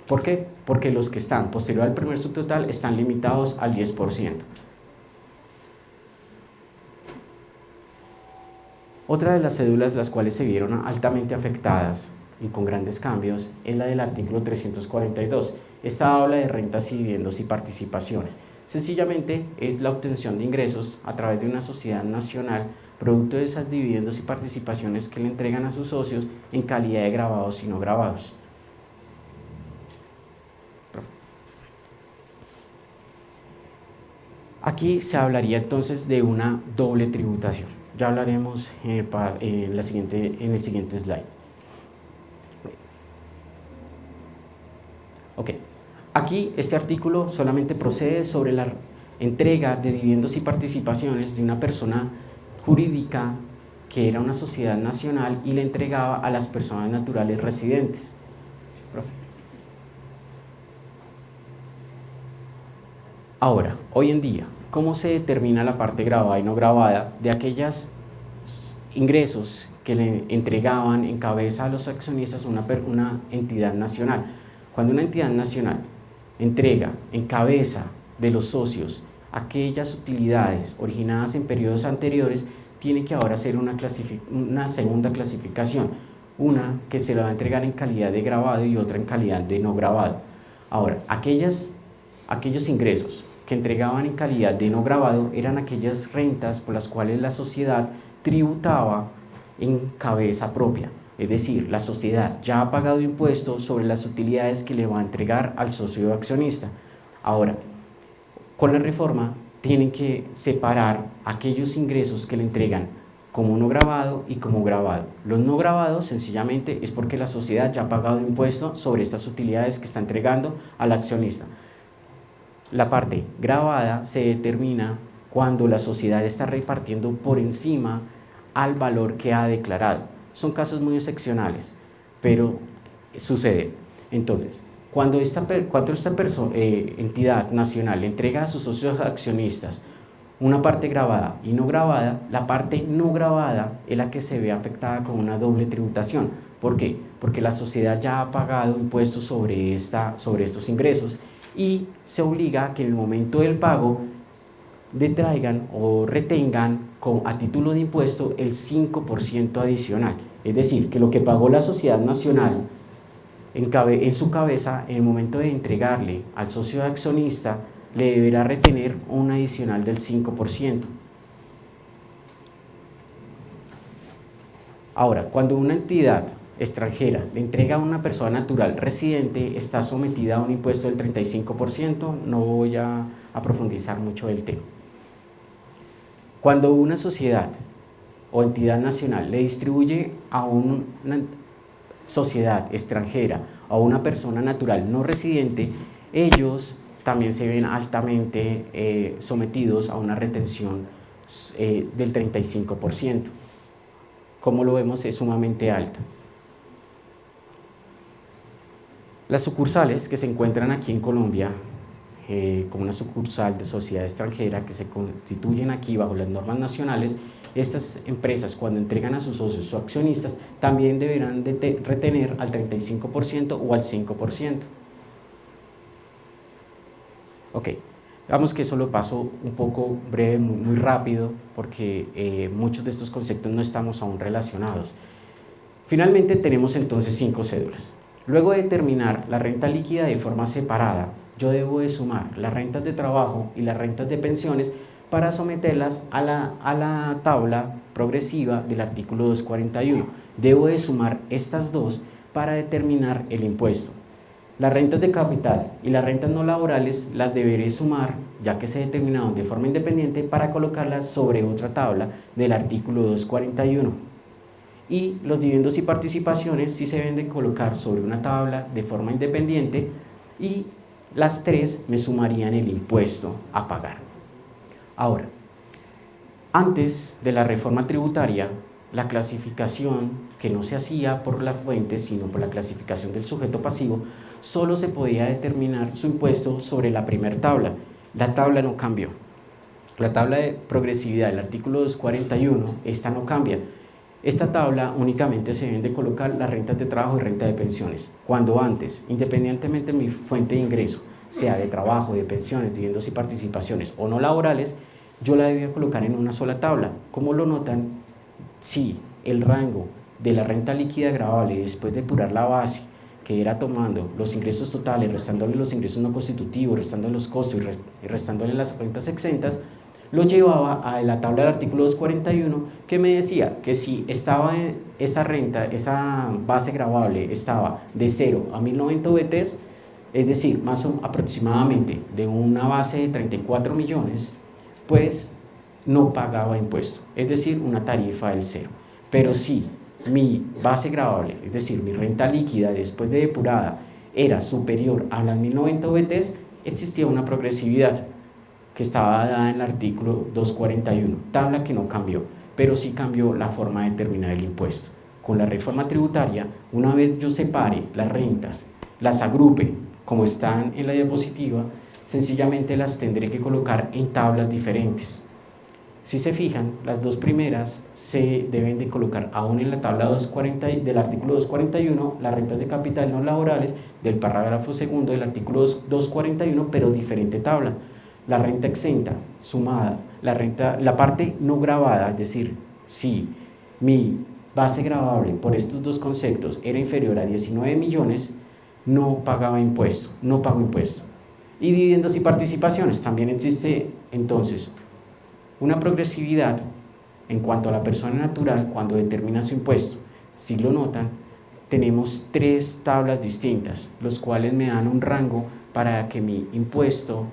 ¿Por qué? Porque los que están posterior al primer subtotal están limitados al 10%. Otra de las cédulas las cuales se vieron altamente afectadas y con grandes cambios es la del artículo 342. Esta habla de rentas y dividendos y participaciones. Sencillamente es la obtención de ingresos a través de una sociedad nacional producto de esas dividendos y participaciones que le entregan a sus socios en calidad de gravados y no gravados. Aquí se hablaría entonces de una doble tributación. Ya hablaremos en el siguiente slide. Ok, aquí este artículo solamente procede sobre la entrega de dividendos y participaciones de una persona jurídica que era una sociedad nacional y le entregaba a las personas naturales residentes. Ahora, hoy en día, ¿cómo se determina la parte grabada y no grabada de aquellos ingresos que le entregaban en cabeza a los accionistas una entidad nacional? Cuando una entidad nacional entrega en cabeza de los socios aquellas utilidades originadas en periodos anteriores, tiene que ahora hacer una segunda clasificación, una que se la va a entregar en calidad de grabado y otra en calidad de no grabado. Ahora, aquellos ingresos que entregaban en calidad de no grabado eran aquellas rentas por las cuales la sociedad tributaba en cabeza propia. Es decir, la sociedad ya ha pagado impuestos sobre las utilidades que le va a entregar al socio accionista. Ahora, con la reforma tienen que separar aquellos ingresos que le entregan como no grabado y como grabado. Los no grabados sencillamente es porque la sociedad ya ha pagado impuesto sobre estas utilidades que está entregando al accionista. La parte grabada se determina cuando la sociedad está repartiendo por encima al valor que ha declarado. Son casos muy excepcionales, pero sucede. Entonces, cuando esta entidad nacional le entrega a sus socios accionistas una parte grabada y no grabada, la parte no grabada es la que se ve afectada con una doble tributación. ¿Por qué? Porque la sociedad ya ha pagado impuestos sobre estos ingresos y se obliga a que en el momento del pago detraigan o retengan a título de impuesto el 5% adicional. Es decir, que lo que pagó la sociedad nacional en su cabeza, en el momento de entregarle al socio accionista, le deberá retener un adicional del 5%. Ahora, cuando una entidad extranjera le entrega a una persona natural residente, está sometida a un impuesto del 35%, no voy a profundizar mucho del tema. Cuando una sociedad o entidad nacional le distribuye a una sociedad extranjera o a una persona natural no residente, ellos también se ven altamente sometidos a una retención del 35%. Como lo vemos, es sumamente alta. Las sucursales que se encuentran aquí en Colombia, como una sucursal de sociedad extranjera que se constituyen aquí bajo las normas nacionales, estas empresas, cuando entregan a sus socios o accionistas, también deberán retener al 35% o al 5%. Ok, digamos que eso lo paso un poco breve, muy rápido, porque muchos de estos conceptos no estamos aún relacionados. Finalmente tenemos entonces 5 cédulas. Luego de determinar la renta líquida de forma separada, yo debo de sumar las rentas de trabajo y las rentas de pensiones para someterlas a la tabla progresiva del artículo 241. Debo de sumar estas dos para determinar el impuesto. Las rentas de capital y las rentas no laborales las deberé sumar, ya que se determinaron de forma independiente, para colocarlas sobre otra tabla del artículo 241. Y los dividendos y participaciones sí se deben de colocar sobre una tabla de forma independiente, y las tres me sumarían el impuesto a pagar. Ahora, antes de la reforma tributaria, la clasificación que no se hacía por la fuente, sino por la clasificación del sujeto pasivo, solo se podía determinar su impuesto sobre la primera tabla. La tabla no cambió. La tabla de progresividad del artículo 241, esta no cambia. Esta tabla únicamente se deben de colocar las rentas de trabajo y renta de pensiones. Cuando antes, independientemente de mi fuente de ingreso, sea de trabajo, de pensiones, dividendos y participaciones o no laborales, yo la debía colocar en una sola tabla. ¿Cómo lo notan? Si el rango de la renta líquida gravable, después de depurar la base, que era tomando los ingresos totales, restándole los ingresos no constitutivos, restándole los costos y restándole las rentas exentas, lo llevaba a la tabla del artículo 241, que me decía que si estaba esa renta, esa base gravable estaba de 0 a 1090 VTs, es decir, más o aproximadamente de una base de 34 millones, pues no pagaba impuesto, es decir, una tarifa del cero. Pero si mi base gravable, es decir, mi renta líquida después de depurada, era superior a las 1090 UVTs, existía una progresividad que estaba dada en el artículo 241, tabla que no cambió, pero sí cambió la forma de determinar el impuesto. Con la reforma tributaria, una vez yo separe las rentas, las agrupe como están en la diapositiva, sencillamente las tendré que colocar en tablas diferentes. Si se fijan, las dos primeras se deben de colocar aún en la tabla 240 del artículo 241, las rentas de capital no laborales del parágrafo segundo del artículo 241, pero diferente tabla. La renta exenta sumada, la parte no gravada, es decir, si mi base gravable por estos dos conceptos era inferior a 19 millones, no pagaba impuesto, no pago impuesto. Y dividendos y participaciones, también existe entonces una progresividad en cuanto a la persona natural cuando determina su impuesto. Si lo notan, tenemos tres tablas distintas, los cuales me dan un rango para que mi impuesto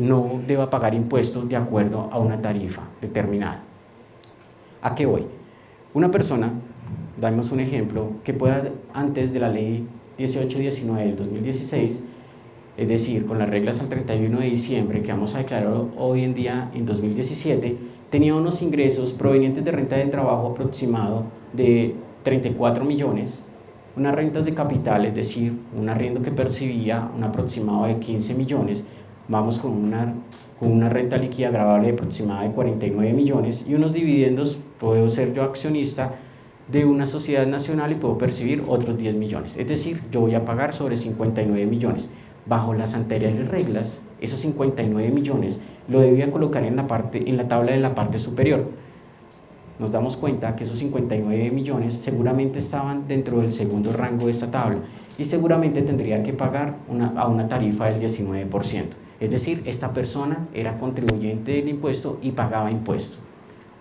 no deba pagar impuestos de acuerdo a una tarifa determinada. ¿A qué voy? Una persona, damos un ejemplo, que pueda antes de la ley 1819 del 2016, es decir, con las reglas al 31 de diciembre que vamos a declarar hoy en día en 2017, tenía unos ingresos provenientes de renta de trabajo aproximado de 34 millones, unas rentas de capital, es decir, un arriendo que percibía un aproximado de 15 millones, vamos con una renta líquida gravable aproximada de 49 millones y unos dividendos, puedo ser yo accionista de una sociedad nacional y puedo percibir otros 10 millones, es decir, yo voy a pagar sobre 59 millones. Bajo las anteriores reglas, esos 59 millones lo debía colocar en la tabla de la parte superior. Nos damos cuenta que esos 59 millones seguramente estaban dentro del segundo rango de esta tabla y seguramente tendría que pagar a una tarifa del 19%. Es decir, esta persona era contribuyente del impuesto y pagaba impuesto.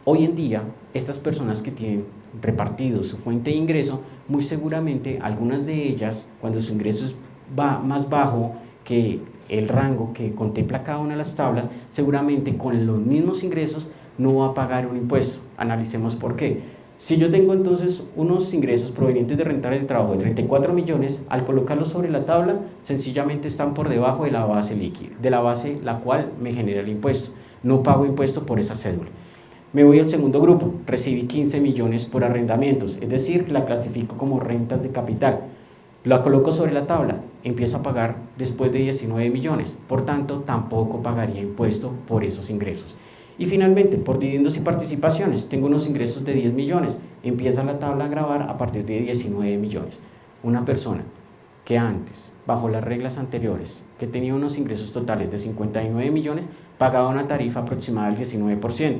Hoy en día, estas personas que tienen repartido su fuente de ingreso, muy seguramente algunas de ellas, cuando su ingreso va más bajo que el rango que contempla cada una de las tablas, seguramente con los mismos ingresos no va a pagar un impuesto. Analicemos por qué. Si yo tengo entonces unos ingresos provenientes de renta de trabajo de 34 millones, al colocarlos sobre la tabla, sencillamente están por debajo de la base líquida, de la base la cual me genera el impuesto. No pago impuesto por esa cédula. Me voy al segundo grupo, recibí 15 millones por arrendamientos, es decir, la clasifico como rentas de capital. La coloco sobre la tabla, empiezo a pagar después de 19 millones, por tanto tampoco pagaría impuesto por esos ingresos. Y finalmente, por dividendos y participaciones, tengo unos ingresos de 10 millones, empieza la tabla a grabar a partir de 19 millones. Una persona que antes, bajo las reglas anteriores, que tenía unos ingresos totales de 59 millones, pagaba una tarifa aproximada del 19%.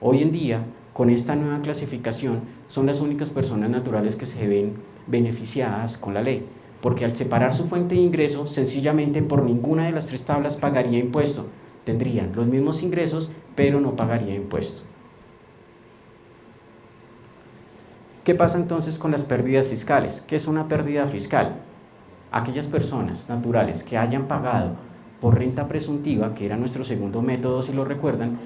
Hoy en día, con esta nueva clasificación, son las únicas personas naturales que se ven beneficiadas con la ley, porque al separar su fuente de ingreso, sencillamente por ninguna de las tres tablas pagaría impuesto. Tendrían los mismos ingresos, pero no pagaría impuesto. ¿Qué pasa entonces con las pérdidas fiscales? ¿Qué es una pérdida fiscal? Aquellas personas naturales que hayan pagado por renta presuntiva, que era nuestro segundo método, si lo recuerdan,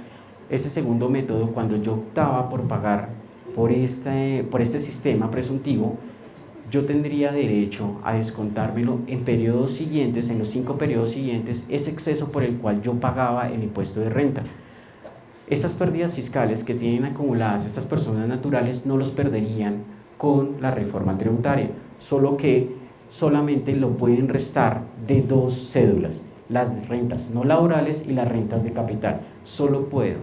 ese segundo método, cuando yo optaba por pagar por este sistema presuntivo, yo tendría derecho a descontármelo en periodos siguientes, en los 5 periodos siguientes, ese exceso por el cual yo pagaba el impuesto de renta. Estas pérdidas fiscales que tienen acumuladas estas personas naturales no los perderían con la reforma tributaria, solo que solamente lo pueden restar de dos cédulas, las rentas no laborales y las rentas de capital. Solo puedo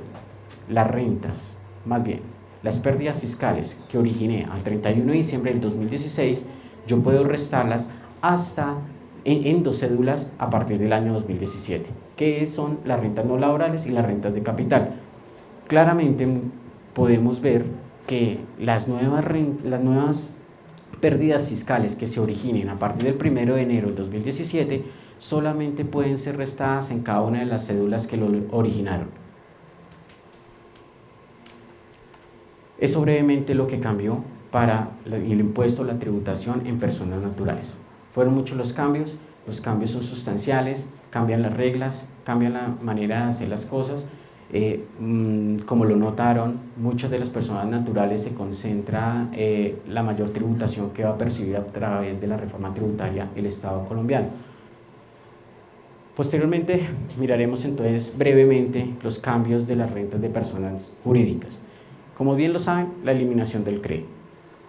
las rentas, más bien, las pérdidas fiscales que originé al 31 de diciembre del 2016, yo puedo restarlas hasta en dos cédulas a partir del año 2017, que son las rentas no laborales y las rentas de capital. Claramente podemos ver que las nuevas pérdidas fiscales que se originen a partir del 1 de enero del 2017 solamente pueden ser restadas en cada una de las cédulas que lo originaron. Eso brevemente lo que cambió para el impuesto, la tributación en personas naturales. Fueron muchos los cambios son sustanciales, cambian las reglas, cambian la manera de hacer las cosas Como lo notaron, muchas de las personas naturales se concentra la mayor tributación que va a percibir a través de la reforma tributaria el Estado colombiano. Posteriormente miraremos entonces brevemente los cambios de las rentas de personas jurídicas. Como bien lo saben, la eliminación del CRE.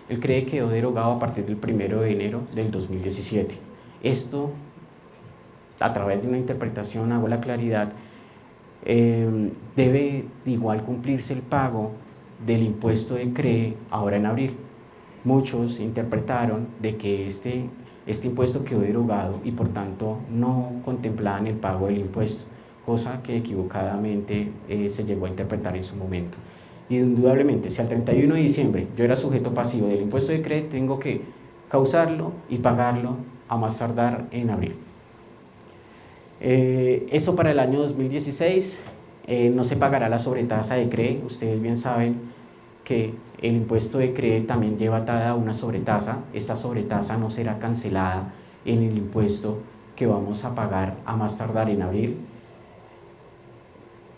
El CRE quedó derogado a partir del 1 de enero del 2017. Esto, a través de una interpretación, hago la claridad, debe igual cumplirse el pago del impuesto de CRE ahora en abril. Muchos interpretaron de que este impuesto quedó derogado y por tanto no contemplaban el pago del impuesto, cosa que equivocadamente se llegó a interpretar en su momento. Indudablemente, si al 31 de diciembre yo era sujeto pasivo del impuesto de CRE, tengo que causarlo y pagarlo a más tardar en abril. Eso para el año 2016, no se pagará la sobretasa de CRE. Ustedes bien saben que el impuesto de CRE también lleva atada una sobretasa. Esta sobretasa no será cancelada en el impuesto que vamos a pagar a más tardar en abril.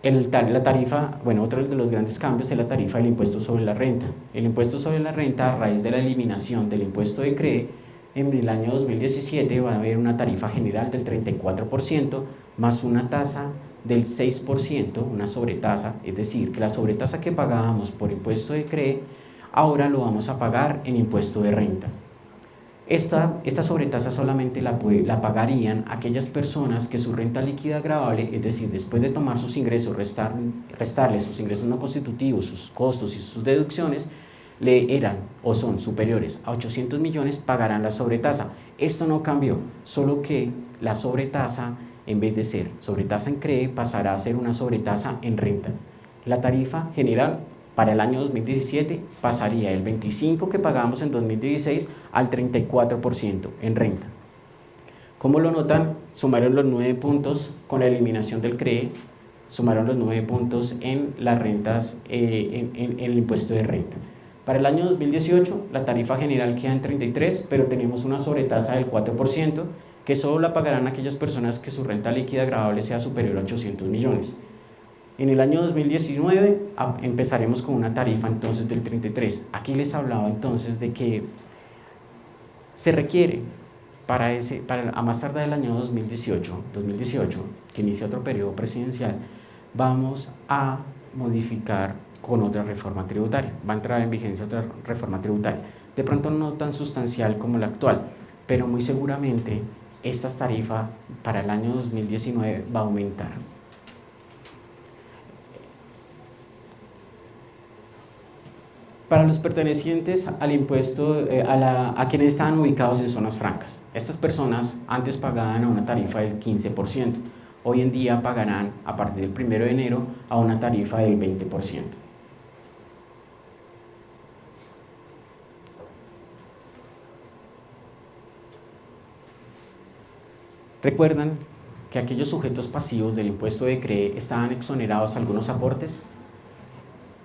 La tarifa, bueno, otro de los grandes cambios es la tarifa del impuesto sobre la renta. El impuesto sobre la renta, a raíz de la eliminación del impuesto de CRE, en el año 2017 va a haber una tarifa general del 34% más una tasa del 6%, una sobretasa, es decir, que la sobretasa que pagábamos por impuesto de CRE, ahora lo vamos a pagar en impuesto de renta. Esta sobretasa solamente la pagarían aquellas personas que su renta líquida gravable, es decir, después de tomar sus ingresos, restarles sus ingresos no constitutivos, sus costos y sus deducciones, le eran o son superiores a 800 millones, pagarán la sobretasa. Esto no cambió, solo que la sobretasa, en vez de ser sobretasa en CRE, pasará a ser una sobretasa en renta. La tarifa general para el año 2017 pasaría del 25% que pagábamos en 2016 al 34% en renta. Como lo notan, sumaron los 9 puntos con la eliminación del CRE, sumaron los 9 puntos en las rentas, en el impuesto de renta. Para el año 2018, la tarifa general queda en 33%, pero tenemos una sobretasa del 4%, que solo la pagarán aquellas personas que su renta líquida gravable sea superior a 800 millones. En el año 2019 empezaremos con una tarifa entonces del 33%. Aquí les hablaba entonces de que se requiere a más tardar del año 2018, que inicia otro periodo presidencial, vamos a modificar con otra reforma tributaria. Va a entrar en vigencia otra reforma tributaria. De pronto no tan sustancial como la actual, pero muy seguramente esta tarifa para el año 2019 va a aumentar. Para los pertenecientes al impuesto, a quienes están ubicados en zonas francas. Estas personas antes pagaban a una tarifa del 15%, hoy en día pagarán a partir del 1 de enero a una tarifa del 20%. ¿Recuerdan que aquellos sujetos pasivos del impuesto de CRE estaban exonerados algunos aportes?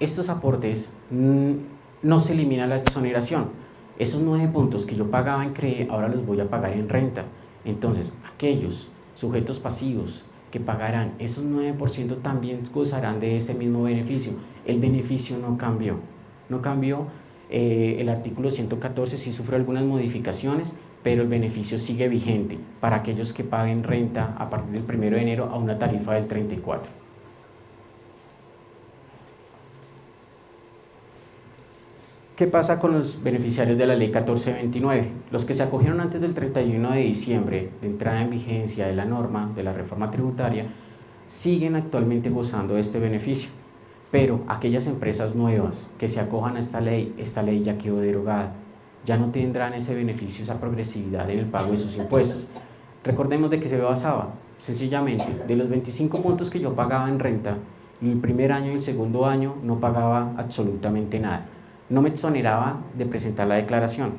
Estos aportes no se elimina la exoneración. Esos 9 puntos que yo pagaba en CRE ahora los voy a pagar en renta. Entonces, aquellos sujetos pasivos que pagarán esos 9% también gozarán de ese mismo beneficio. El beneficio no cambió. No cambió. El artículo 114 sí sufrió algunas modificaciones, pero el beneficio sigue vigente para aquellos que paguen renta a partir del 1 de enero a una tarifa del 34%. ¿Qué pasa con los beneficiarios de la ley 1429? Los que se acogieron antes del 31 de diciembre de entrada en vigencia de la norma de la reforma tributaria siguen actualmente gozando de este beneficio, pero aquellas empresas nuevas que se acojan a esta ley ya quedó derogada, ya no tendrán ese beneficio, esa progresividad en el pago de sus impuestos. Recordemos de que se basaba sencillamente de los 25 puntos que yo pagaba en renta, el primer año y el segundo año no pagaba absolutamente nada. No me exoneraba de presentar la declaración.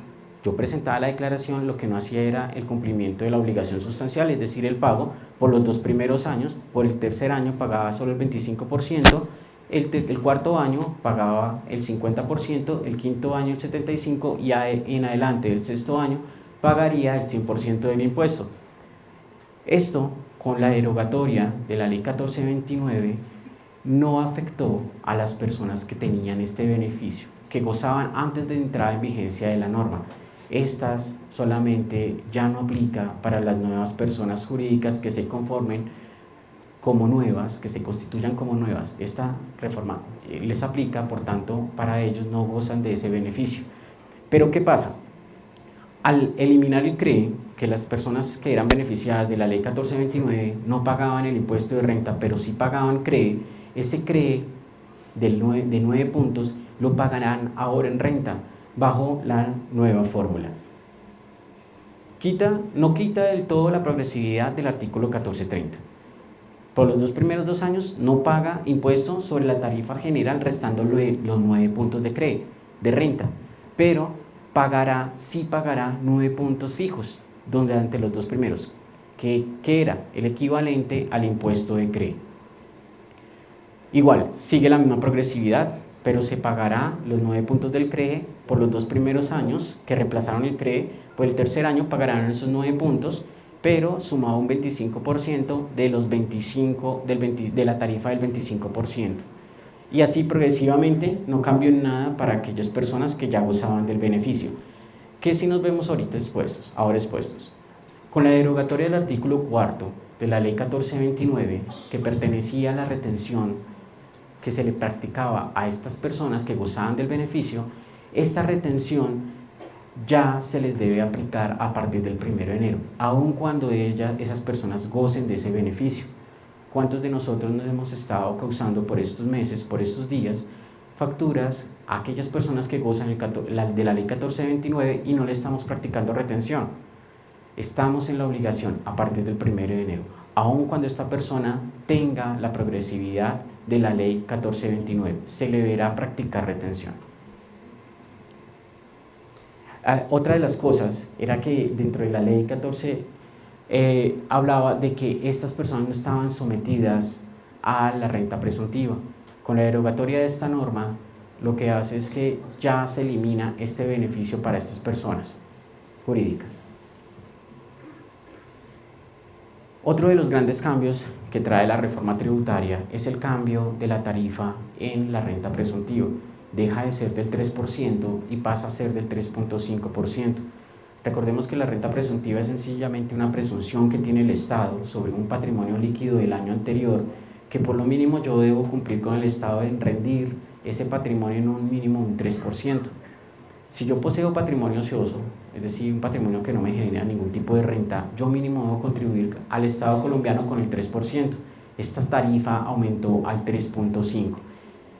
Yo presentaba la declaración, lo que no hacía era el cumplimiento de la obligación sustancial, es decir, el pago por los 2 primeros años. Por el tercer año pagaba solo el 25%, el cuarto año pagaba el 50%, el quinto año el 75% y en adelante el sexto año pagaría el 100% del impuesto. Esto, con la derogatoria de la ley 1429, no afectó a las personas que tenían este beneficio, que gozaban antes de entrar en vigencia de la norma. Estas solamente ya no aplica para las nuevas personas jurídicas que se conformen como nuevas, que se constituyan como nuevas. Esta reforma les aplica, por tanto, para ellos no gozan de ese beneficio. Pero ¿qué pasa? Al eliminar el CRE, que las personas que eran beneficiadas de la ley 1429 no pagaban el impuesto de renta, pero sí pagaban CRE, ese CRE de 9 puntos lo pagarán ahora en renta, bajo la nueva fórmula. No quita del todo la progresividad del artículo 1430. Por los primeros 2 años no paga impuesto sobre la tarifa general, restándole los 9 puntos de CRE, de renta, pero sí pagará 9 puntos fijos, donde ante los 2 primeros, que era el equivalente al impuesto de CRE. Igual, sigue la misma progresividad, pero se pagará los 9 puntos del CRE por los 2 primeros años que reemplazaron el CRE. Por el tercer año pagarán esos 9 puntos, pero sumado un 25% de los 25 de la tarifa del 25%. Y así progresivamente, no cambió en nada para aquellas personas que ya gozaban del beneficio. ¿Qué si nos vemos ahora expuestos? Con la derogatoria del artículo 4 de la ley 1429, que pertenecía a la retención que se le practicaba a estas personas que gozaban del beneficio, esta retención ya se les debe aplicar a partir del 1 de enero, aun cuando esas personas gocen de ese beneficio. ¿Cuántos de nosotros nos hemos estado causando por estos meses, por estos días, facturas a aquellas personas que gozan de la ley 1429 y no le estamos practicando retención? Estamos en la obligación a partir del 1 de enero, aun cuando esta persona tenga la progresividad de la ley 1429, se le deberá practicar retención. Otra de las cosas era que dentro de la ley 14 hablaba de que estas personas no estaban sometidas a la renta presuntiva. Con la derogatoria de esta norma, lo que hace es que ya se elimina este beneficio para estas personas jurídicas. Otro de los grandes cambios que trae la reforma tributaria es el cambio de la tarifa en la renta presuntiva. Deja de ser del 3% y pasa a ser del 3.5%. Recordemos que la renta presuntiva es sencillamente una presunción que tiene el Estado sobre un patrimonio líquido del año anterior, que por lo mínimo yo debo cumplir con el Estado en rendir ese patrimonio en un mínimo de un 3%. Si yo poseo patrimonio ocioso, es decir, un patrimonio que no me genera ningún tipo de renta, yo mínimo debo contribuir al Estado colombiano con el 3%. Esta tarifa aumentó al 3.5%.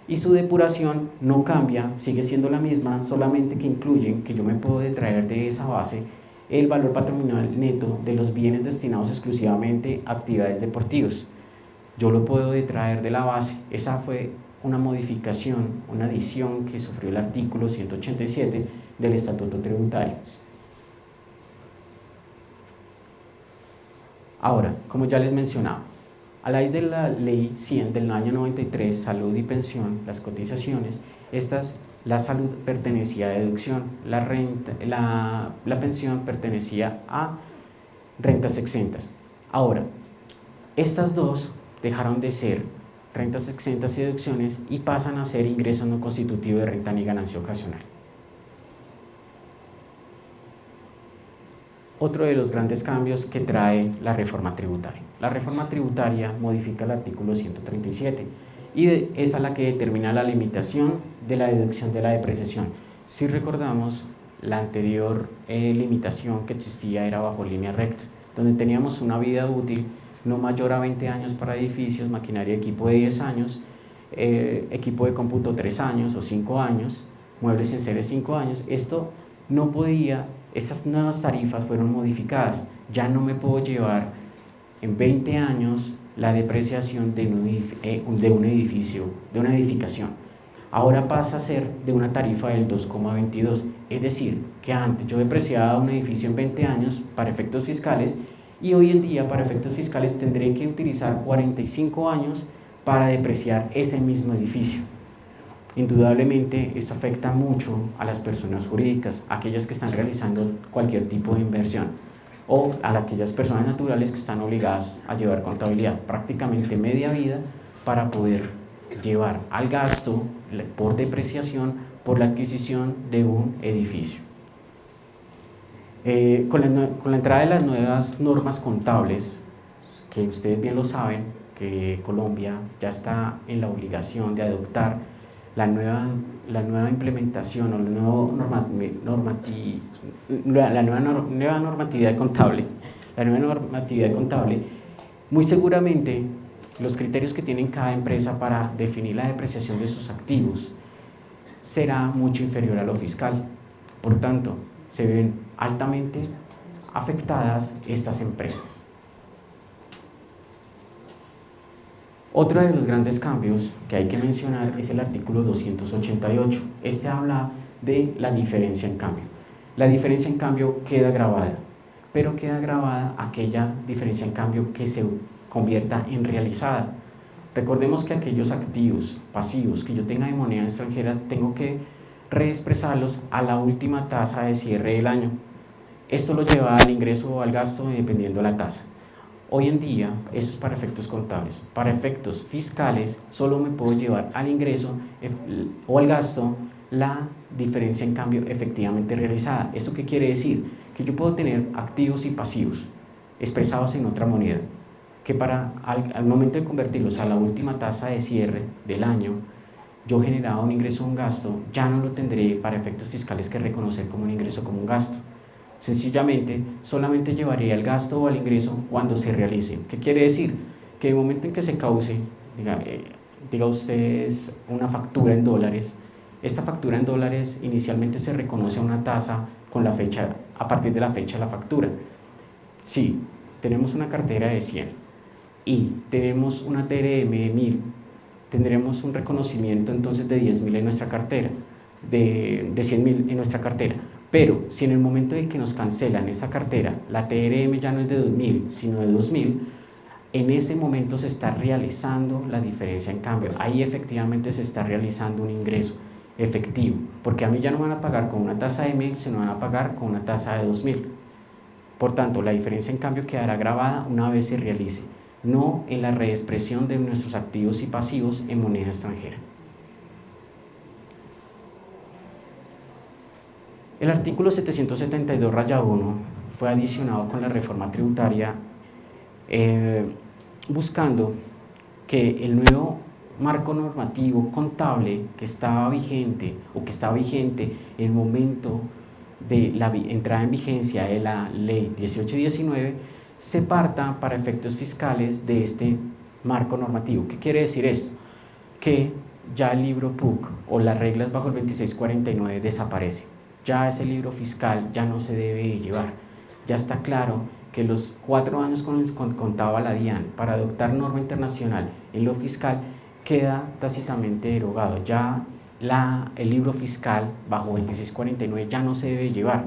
Y su depuración no cambia, sigue siendo la misma, solamente que incluyen que yo me puedo detraer de esa base el valor patrimonial neto de los bienes destinados exclusivamente a actividades deportivas. Yo lo puedo detraer de la base. Esa fue una modificación, una adición que sufrió el artículo 187 del Estatuto Tributario. Ahora, como ya les mencionaba, a la ley de la ley 100 del año 93, salud y pensión, las cotizaciones, la salud pertenecía a deducción, la pensión pertenecía a rentas exentas. Ahora, estas dos dejaron de ser rentas exentas y deducciones y pasan a ser ingresos no constitutivos de renta ni ganancia ocasional. Otro de los grandes cambios que trae la reforma tributaria. La reforma tributaria modifica el artículo 137 y es a la que determina la limitación de la deducción de la depreciación. Si recordamos, la anterior limitación que existía era bajo línea recta, donde teníamos una vida útil no mayor a 20 años para edificios, maquinaria y equipo de 10 años, equipo de cómputo 3 años o 5 años, muebles en serie 5 años. Esto no podía, estas nuevas tarifas fueron modificadas, ya no me puedo llevar en 20 años la depreciación de un edificio, de una edificación. Ahora pasa a ser de una tarifa del 2,22, es decir, que antes yo depreciaba un edificio en 20 años para efectos fiscales y hoy en día para efectos fiscales tendré que utilizar 45 años para depreciar ese mismo edificio. Indudablemente esto afecta mucho a las personas jurídicas, aquellas que están realizando cualquier tipo de inversión, o a aquellas personas naturales que están obligadas a llevar contabilidad, prácticamente media vida para poder llevar al gasto por depreciación por la adquisición de un edificio. Con la entrada de las nuevas normas contables, que ustedes bien lo saben, que Colombia ya está en la obligación de adoptar la nueva implementación o la nueva normatividad contable, muy seguramente los criterios que tiene cada empresa para definir la depreciación de sus activos será mucho inferior a lo fiscal. Por tanto, se ven altamente afectadas estas empresas. Otro de los grandes cambios que hay que mencionar es el artículo 288. Este habla de la diferencia en cambio. La diferencia en cambio queda grabada, pero queda grabada aquella diferencia en cambio que se convierta en realizada. Recordemos que aquellos activos pasivos que yo tenga de moneda extranjera tengo que reexpresarlos a la última tasa de cierre del año. Esto lo lleva al ingreso o al gasto dependiendo de la tasa. Hoy en día, eso es para efectos contables. Para efectos fiscales, solo me puedo llevar al ingreso o al gasto la diferencia en cambio efectivamente realizada. ¿Esto qué quiere decir? Que yo puedo tener activos y pasivos expresados en otra moneda, que al momento de convertirlos a la última tasa de cierre del año, yo generaba un ingreso o un gasto, ya no lo tendré para efectos fiscales que reconocer como un ingreso o como un gasto. Sencillamente, solamente llevaría el gasto o el ingreso cuando se realice. ¿Qué quiere decir? Que en el momento en que se cause, diga ustedes, una factura en dólares, esta factura en dólares inicialmente se reconoce a una tasa con la fecha, a partir de la fecha de la factura. Si tenemos una cartera de 100 y tenemos una TRM de 1000, tendremos un reconocimiento entonces de 10.000 en nuestra cartera, de 100.000 en nuestra cartera. Pero si en el momento de que nos cancelan esa cartera, la TRM ya no es de 2.000, sino de 2.000, en ese momento se está realizando la diferencia en cambio. Ahí efectivamente se está realizando un ingreso efectivo, porque a mí ya no me van a pagar con una tasa de 1.000, sino van a pagar con una tasa de 2.000. Por tanto, la diferencia en cambio quedará grabada una vez se realice, no en la reexpresión de nuestros activos y pasivos en moneda extranjera. El artículo 772-1 fue adicionado con la reforma tributaria buscando que el nuevo marco normativo contable que estaba vigente o que está vigente en el momento de la entrada en vigencia de la ley 1819 se parta para efectos fiscales de este marco normativo. ¿Qué quiere decir esto? Que ya el libro PUC o las reglas bajo el 2649 desaparece. Ya ese libro fiscal ya no se debe llevar. Ya está claro que los 4 años con los que contaba la DIAN para adoptar norma internacional en lo fiscal queda tácitamente derogado. Ya el libro fiscal bajo 2649 ya no se debe llevar.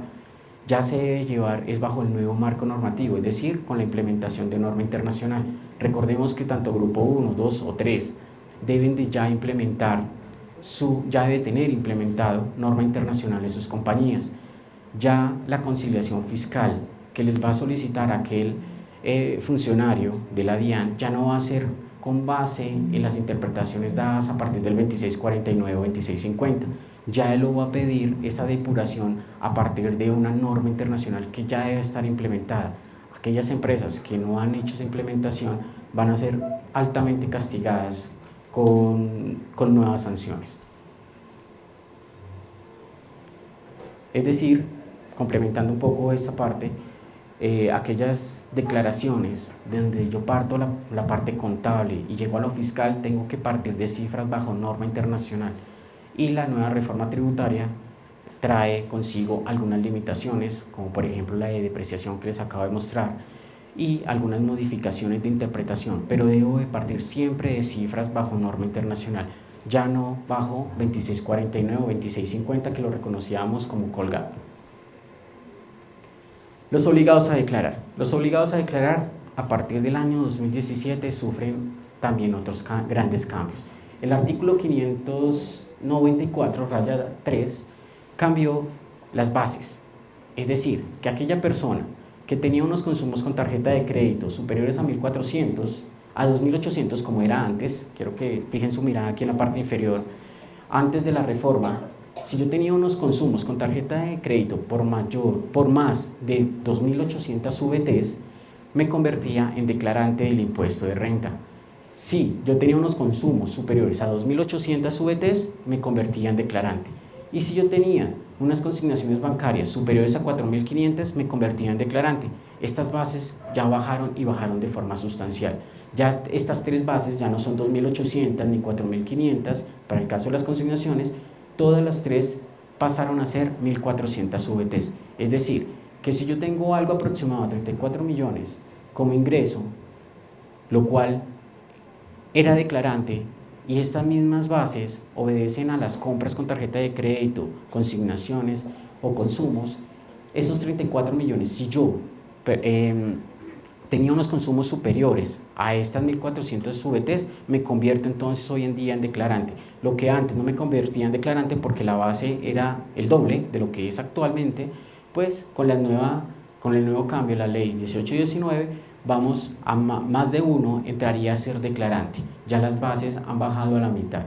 Ya se debe llevar es bajo el nuevo marco normativo, es decir, con la implementación de norma internacional. Recordemos que tanto Grupo 1, 2 o 3 deben de ya implementar ya debe tener implementado norma internacional en sus compañías. Ya la conciliación fiscal que les va a solicitar aquel funcionario de la DIAN ya no va a ser con base en las interpretaciones dadas a partir del 2649 o 2650. Ya él lo va a pedir esa depuración a partir de una norma internacional que ya debe estar implementada. Aquellas empresas que no han hecho esa implementación van a ser altamente castigadas con nuevas sanciones. Es decir, complementando un poco esta parte, aquellas declaraciones donde yo parto la parte contable y llego a lo fiscal, tengo que partir de cifras bajo norma internacional. Y la nueva reforma tributaria trae consigo algunas limitaciones, como por ejemplo la de depreciación que les acabo de mostrar, y algunas modificaciones de interpretación, pero debo de partir siempre de cifras bajo norma internacional, ya no bajo 2649 o 2650 que lo reconocíamos como colgado. Los obligados a declarar. Los obligados a declarar a partir del año 2017 sufren también otros grandes cambios. El artículo 594-3 cambió las bases, es decir, que aquella persona que tenía unos consumos con tarjeta de crédito superiores a 1.400 a 2.800 como era antes. Quiero que fijen su mirada aquí en la parte inferior. Antes de la reforma, si yo tenía unos consumos con tarjeta de crédito por más de 2.800 VTs, me convertía en declarante del impuesto de renta. Si yo tenía unos consumos superiores a 2.800 VTs, me convertía en declarante. Y si yo tenía unas consignaciones bancarias superiores a 4.500, me convertía en declarante. Estas bases ya bajaron y bajaron de forma sustancial. Ya estas tres bases ya no son 2.800 ni 4.500 para el caso de las consignaciones, todas las tres pasaron a ser 1.400 VTs. Es decir, que si yo tengo algo aproximado a 34 millones como ingreso, lo cual era declarante, y estas mismas bases obedecen a las compras con tarjeta de crédito, consignaciones o consumos, esos 34 millones, si yo tenía unos consumos superiores a estas 1.400 VTs, me convierto entonces hoy en día en declarante. Lo que antes no me convertía en declarante porque la base era el doble de lo que es actualmente, pues con el nuevo cambio, la ley 18 y 19, vamos a más de uno entraría a ser declarante. Ya las bases han bajado a la mitad.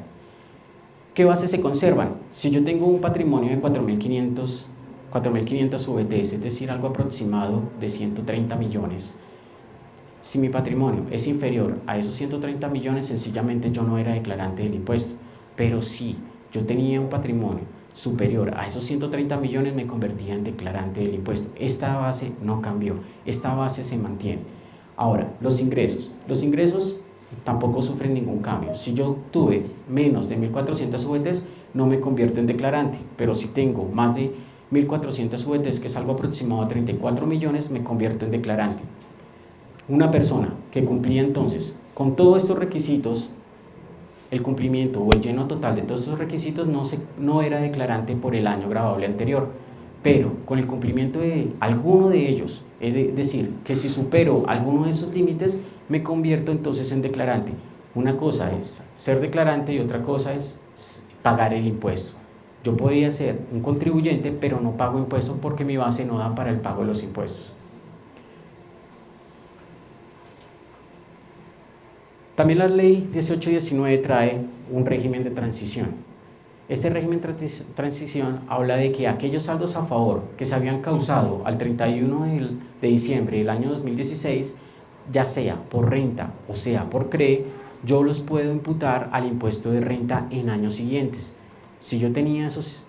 ¿Qué bases se conservan? Si yo tengo un patrimonio de 4.500 VTs, es decir, algo aproximado de 130 millones, si mi patrimonio es inferior a esos 130 millones, sencillamente yo no era declarante del impuesto. Pero si yo tenía un patrimonio superior a esos 130 millones, me convertía en declarante del impuesto. Esta base no cambió, esta base se mantiene. Ahora, los ingresos tampoco sufren ningún cambio. Si yo tuve menos de 1.400 VTs, no me convierto en declarante, pero si tengo más de 1.400 VTs, que es algo aproximado a 34 millones, me convierto en declarante. Una persona que cumplía entonces con todos estos requisitos, el cumplimiento o el lleno total de todos estos requisitos, no era declarante por el año gravable anterior, pero con el cumplimiento de alguno de ellos, es decir, que si supero alguno de esos límites, me convierto entonces en declarante. Una cosa es ser declarante y otra cosa es pagar el impuesto. Yo podría ser un contribuyente, pero no pago impuestos porque mi base no da para el pago de los impuestos. También la ley 18 y 19 trae un régimen de transición. Este régimen de transición habla de que aquellos saldos a favor que se habían causado al 31 de diciembre del año 2016, ya sea por renta o sea por CRE, yo los puedo imputar al impuesto de renta en años siguientes. Si yo tenía esos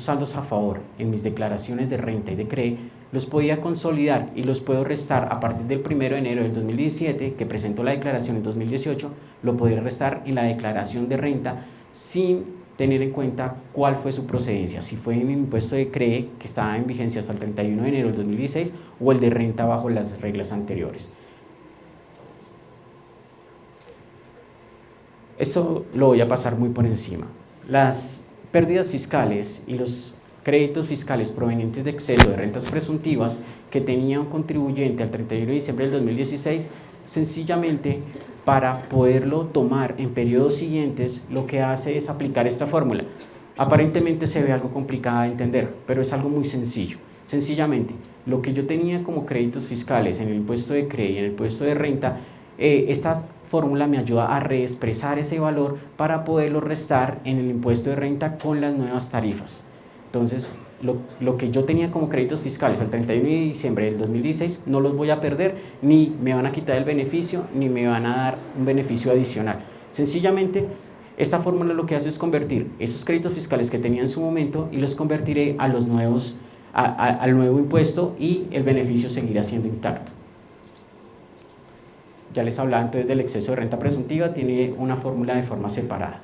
saldos a favor en mis declaraciones de renta y de CRE, los podía consolidar y los puedo restar a partir del 1 de enero del 2017, que presentó la declaración en 2018, lo podía restar en la declaración de renta sin tener en cuenta cuál fue su procedencia, si fue en el impuesto de CRE, que estaba en vigencia hasta el 31 de enero del 2016, o el de renta bajo las reglas anteriores. Esto lo voy a pasar muy por encima. Las pérdidas fiscales y los créditos fiscales provenientes de exceso de rentas presuntivas que tenía un contribuyente al 31 de diciembre del 2016, sencillamente para poderlo tomar en periodos siguientes, lo que hace es aplicar esta fórmula. Aparentemente se ve algo complicado de entender, pero es algo muy sencillo. Sencillamente, lo que yo tenía como créditos fiscales en el impuesto de CRE y en el impuesto de renta, esta fórmula me ayuda a reexpresar ese valor para poderlo restar en el impuesto de renta con las nuevas tarifas. Entonces, lo que yo tenía como créditos fiscales al 31 de diciembre del 2016 no los voy a perder, ni me van a quitar el beneficio, ni me van a dar un beneficio adicional. Sencillamente, esta fórmula lo que hace es convertir esos créditos fiscales que tenía en su momento y los convertiré a los nuevos, al nuevo impuesto, y el beneficio seguirá siendo intacto. Ya les hablaba entonces del exceso de renta presuntiva, tiene una fórmula de forma separada.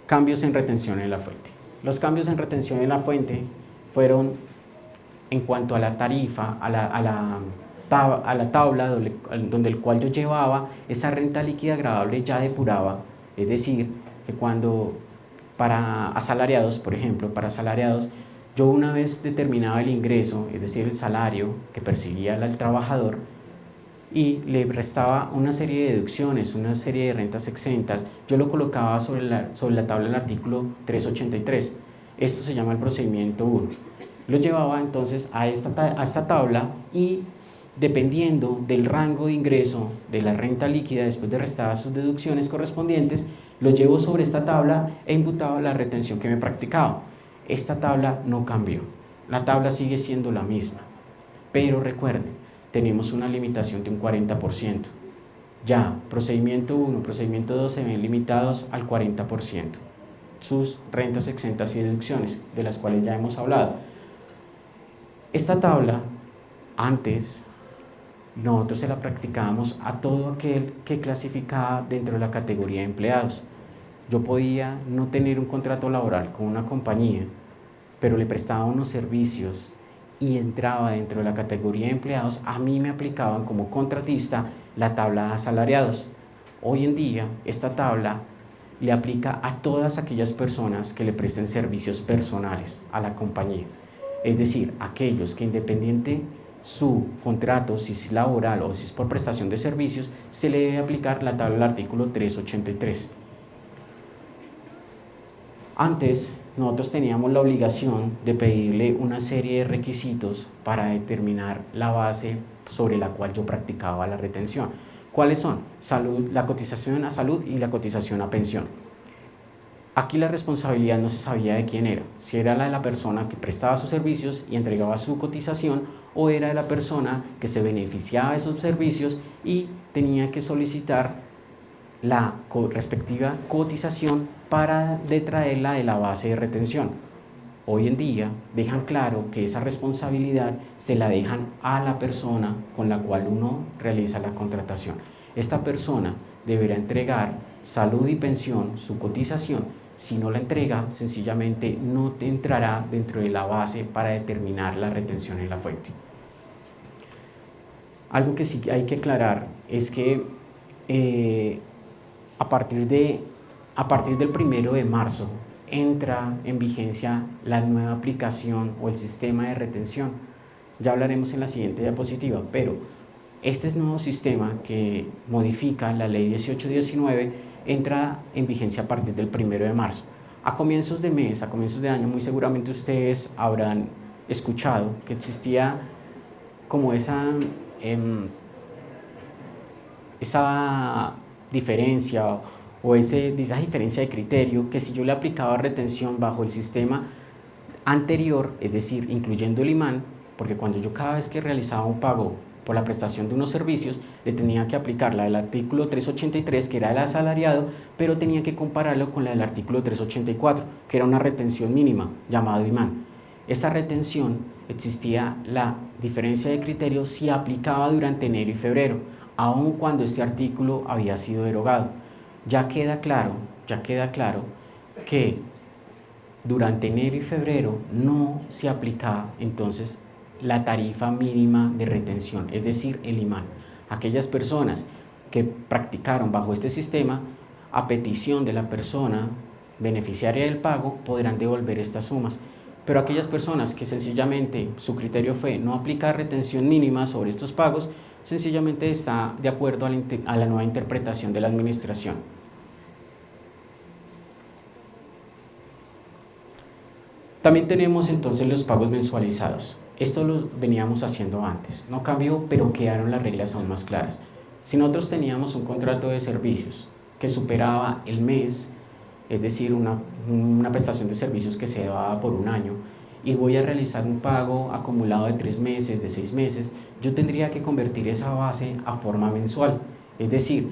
Cambios en retención en la fuente. Los cambios en retención en la fuente fueron en cuanto a la tarifa, a la tabla donde el cual yo llevaba esa renta líquida gravable ya depuraba, es decir, que cuando para asalariados, por ejemplo, para asalariados, yo una vez determinaba el ingreso, es decir, el salario que percibía el trabajador, y le restaba una serie de deducciones, una serie de rentas exentas, yo lo colocaba sobre la tabla del artículo 383. Esto se llama el procedimiento 1. Lo llevaba entonces a esta tabla y dependiendo del rango de ingreso de la renta líquida después de restadas sus deducciones correspondientes, lo llevo sobre esta tabla e imputado la retención que me he practicado. Esta tabla no cambió, la tabla sigue siendo la misma, pero recuerden, tenemos una limitación de un 40%. Ya, procedimiento 1, procedimiento 2 se ven limitados al 40%. Sus rentas exentas y deducciones, de las cuales ya hemos hablado. Esta tabla, antes, nosotros se la practicábamos a todo aquel que clasificaba dentro de la categoría de empleados. Yo podía no tener un contrato laboral con una compañía, pero le prestaba unos servicios y entraba dentro de la categoría de empleados. A mí me aplicaban como contratista la tabla de asalariados. Hoy en día, esta tabla le aplica a todas aquellas personas que le presten servicios personales a la compañía. Es decir, aquellos que independiente su contrato, si es laboral o si es por prestación de servicios, se le debe aplicar la tabla del artículo 383. Antes, nosotros teníamos la obligación de pedirle una serie de requisitos para determinar la base sobre la cual yo practicaba la retención. ¿Cuáles son? Salud, la cotización a salud y la cotización a pensión. Aquí la responsabilidad no se sabía de quién era, si era la de la persona que prestaba sus servicios y entregaba su cotización, o era de la persona que se beneficiaba de esos servicios y tenía que solicitar la respectiva cotización para detraerla de la base de retención. Hoy en día dejan claro que esa responsabilidad se la dejan a la persona con la cual uno realiza la contratación. Esta persona deberá entregar salud y pensión, su cotización. Si no la entrega, sencillamente no te entrará dentro de la base para determinar la retención en la fuente. Algo que sí hay que aclarar es que a partir del 1 de marzo entra en vigencia la nueva aplicación o el sistema de retención. Ya hablaremos en la siguiente diapositiva, pero este nuevo sistema que modifica la ley 1819 entra en vigencia a partir del 1 de marzo. A comienzos de mes, a comienzos de año, muy seguramente ustedes habrán escuchado que existía como esa diferencia o esa diferencia de criterio, que si yo le aplicaba retención bajo el sistema anterior, es decir, incluyendo el IMAN, porque cuando yo cada vez que realizaba un pago por la prestación de unos servicios, le tenía que aplicar la del artículo 383, que era el asalariado, pero tenía que compararlo con la del artículo 384, que era una retención mínima, llamado IMAN. Esa retención, existía la diferencia de criterio si aplicaba durante enero y febrero, aun cuando este artículo había sido derogado. Ya queda claro que durante enero y febrero no se aplica entonces la tarifa mínima de retención, es decir, el IMAN. Aquellas personas que practicaron bajo este sistema, a petición de la persona beneficiaria del pago, podrán devolver estas sumas. Pero aquellas personas que sencillamente su criterio fue no aplicar retención mínima sobre estos pagos, sencillamente está de acuerdo a la nueva interpretación de la administración. También tenemos entonces los pagos mensualizados. Esto lo veníamos haciendo antes, no cambió, pero quedaron las reglas aún más claras. Si nosotros teníamos un contrato de servicios que superaba el mes, es decir, una prestación de servicios que se daba por un año, y voy a realizar un pago acumulado de 3 meses, de 6 meses, yo tendría que convertir esa base a forma mensual. Es decir,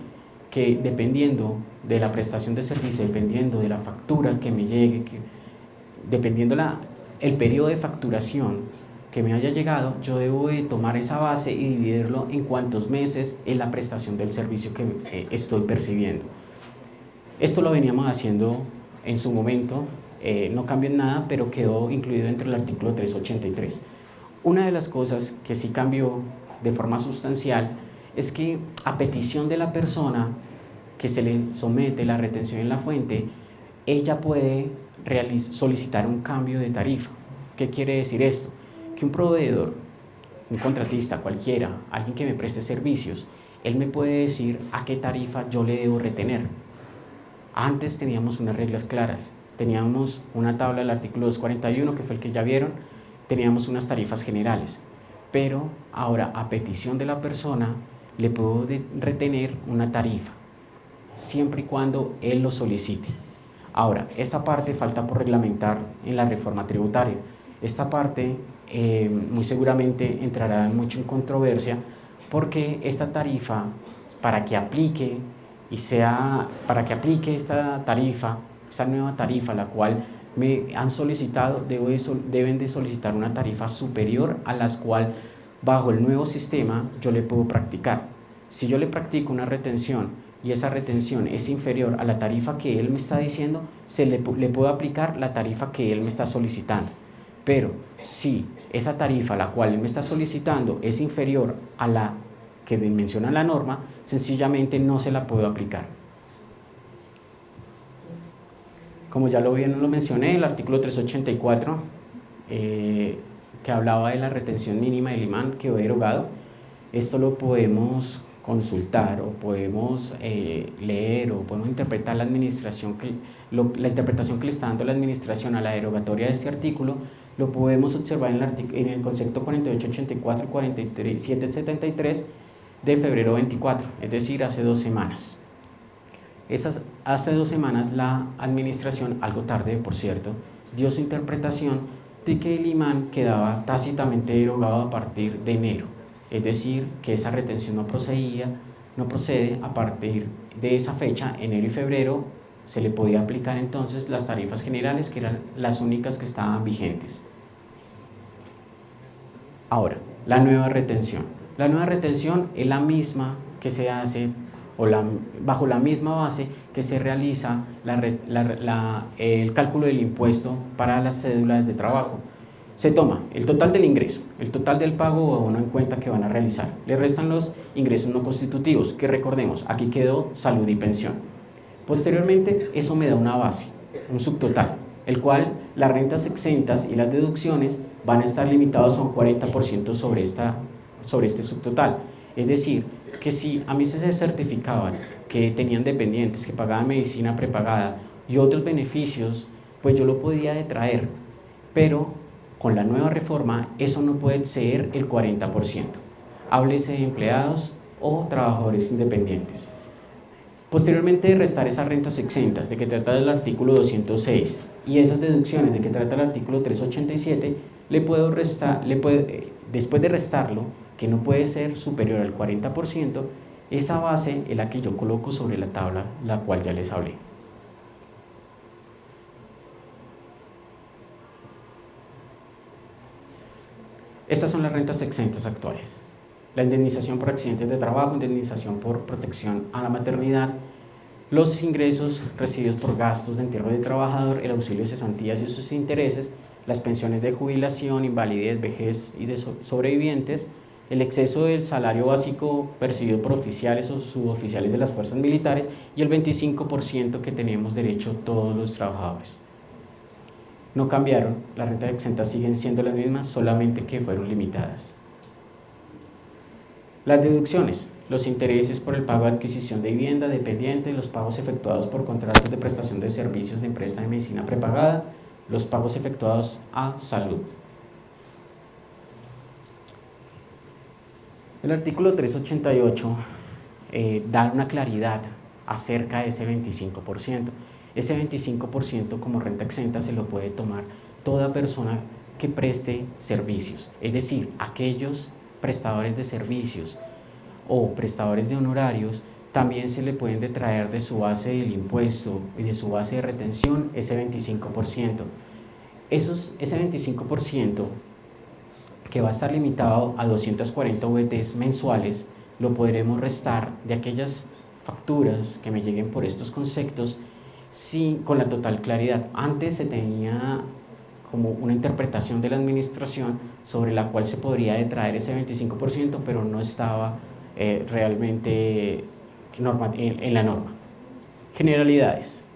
que dependiendo de la prestación de servicio, dependiendo de la factura que me llegue, dependiendo el periodo de facturación que me haya llegado, yo debo de tomar esa base y dividirlo en cuántos meses es la prestación del servicio que estoy percibiendo. Esto lo veníamos haciendo en su momento, no cambió en nada, pero quedó incluido dentro del artículo 383. Una de las cosas que sí cambió de forma sustancial es que a petición de la persona que se le somete la retención en la fuente, ella puede solicitar un cambio de tarifa. ¿Qué quiere decir esto? Que un proveedor, un contratista cualquiera, alguien que me preste servicios, él me puede decir a qué tarifa yo le debo retener. Antes teníamos unas reglas claras, teníamos una tabla del artículo 241, que fue el que ya vieron, teníamos unas tarifas generales, pero ahora a petición de la persona le puedo retener una tarifa, siempre y cuando él lo solicite. Ahora, esta parte falta por reglamentar en la reforma tributaria. Esta parte muy seguramente entrará mucho en controversia porque esta tarifa, para que aplique esta tarifa, esta nueva tarifa, la cual me han solicitado, deben de solicitar una tarifa superior a la cual bajo el nuevo sistema yo le puedo practicar. Si yo le practico una retención y esa retención es inferior a la tarifa que él me está diciendo, le puedo aplicar la tarifa que él me está solicitando. Pero si esa tarifa la cual él me está solicitando es inferior a la que menciona la norma, sencillamente no se la puedo aplicar. Como ya lo mencioné, el artículo 384, que hablaba de la retención mínima del imán, quedó derogado. Esto lo podemos consultar o podemos leer o podemos interpretar la interpretación que le está dando la administración a la derogatoria de este artículo. Lo podemos observar en el concepto 4884 y 4773 de febrero 24, es decir, hace 2 semanas. Hace 2 semanas la administración, algo tarde por cierto, dio su interpretación de que el imán quedaba tácitamente derogado a partir de enero, es decir, que esa retención no procede a partir de esa fecha, enero y febrero, se le podía aplicar entonces las tarifas generales, que eran las únicas que estaban vigentes. Ahora, la nueva retención. La nueva retención es la misma que se hace bajo la misma base que se realiza el cálculo del impuesto para las cédulas de trabajo. Se toma el total del ingreso, el total del pago o abono en cuenta que van a realizar. Le restan los ingresos no constitutivos, que recordemos, aquí quedó salud y pensión. Posteriormente, eso me da una base, un subtotal, el cual las rentas exentas y las deducciones van a estar limitados a un 40% sobre este subtotal. Es decir, que si a mí se certificaban que tenían dependientes, que pagaban medicina prepagada y otros beneficios, pues yo lo podía detraer, pero con la nueva reforma eso no puede exceder el 40%. Háblese de empleados o trabajadores independientes. Posteriormente de restar esas rentas exentas de que trata el artículo 206 y esas deducciones de que trata el artículo 387, después de restarlo, que no puede ser superior al 40%, esa base es la que yo coloco sobre la tabla, la cual ya les hablé. Estas son las rentas exentas actuales. La indemnización por accidentes de trabajo, indemnización por protección a la maternidad, los ingresos recibidos por gastos de entierro del trabajador, el auxilio de cesantías y sus intereses, las pensiones de jubilación, invalidez, vejez y de sobrevivientes, el exceso del salario básico percibido por oficiales o suboficiales de las fuerzas militares y el 25% que tenemos derecho todos los trabajadores. No cambiaron, las rentas exentas siguen siendo las mismas, solamente que fueron limitadas. Las deducciones, los intereses por el pago de adquisición de vivienda dependiente, los pagos efectuados por contratos de prestación de servicios de empresa de medicina prepagada, los pagos efectuados a salud. El artículo 388 da una claridad acerca de ese 25%. Ese 25% como renta exenta se lo puede tomar toda persona que preste servicios, es decir, aquellos prestadores de servicios o prestadores de honorarios también se le pueden detraer de su base del impuesto y de su base de retención ese 25%. Ese 25% que va a estar limitado a 240 VTs mensuales, lo podremos restar de aquellas facturas que me lleguen por estos conceptos con la total claridad. Antes se tenía como una interpretación de la administración sobre la cual se podría detraer ese 25%, pero no estaba realmente en la norma. Generalidades.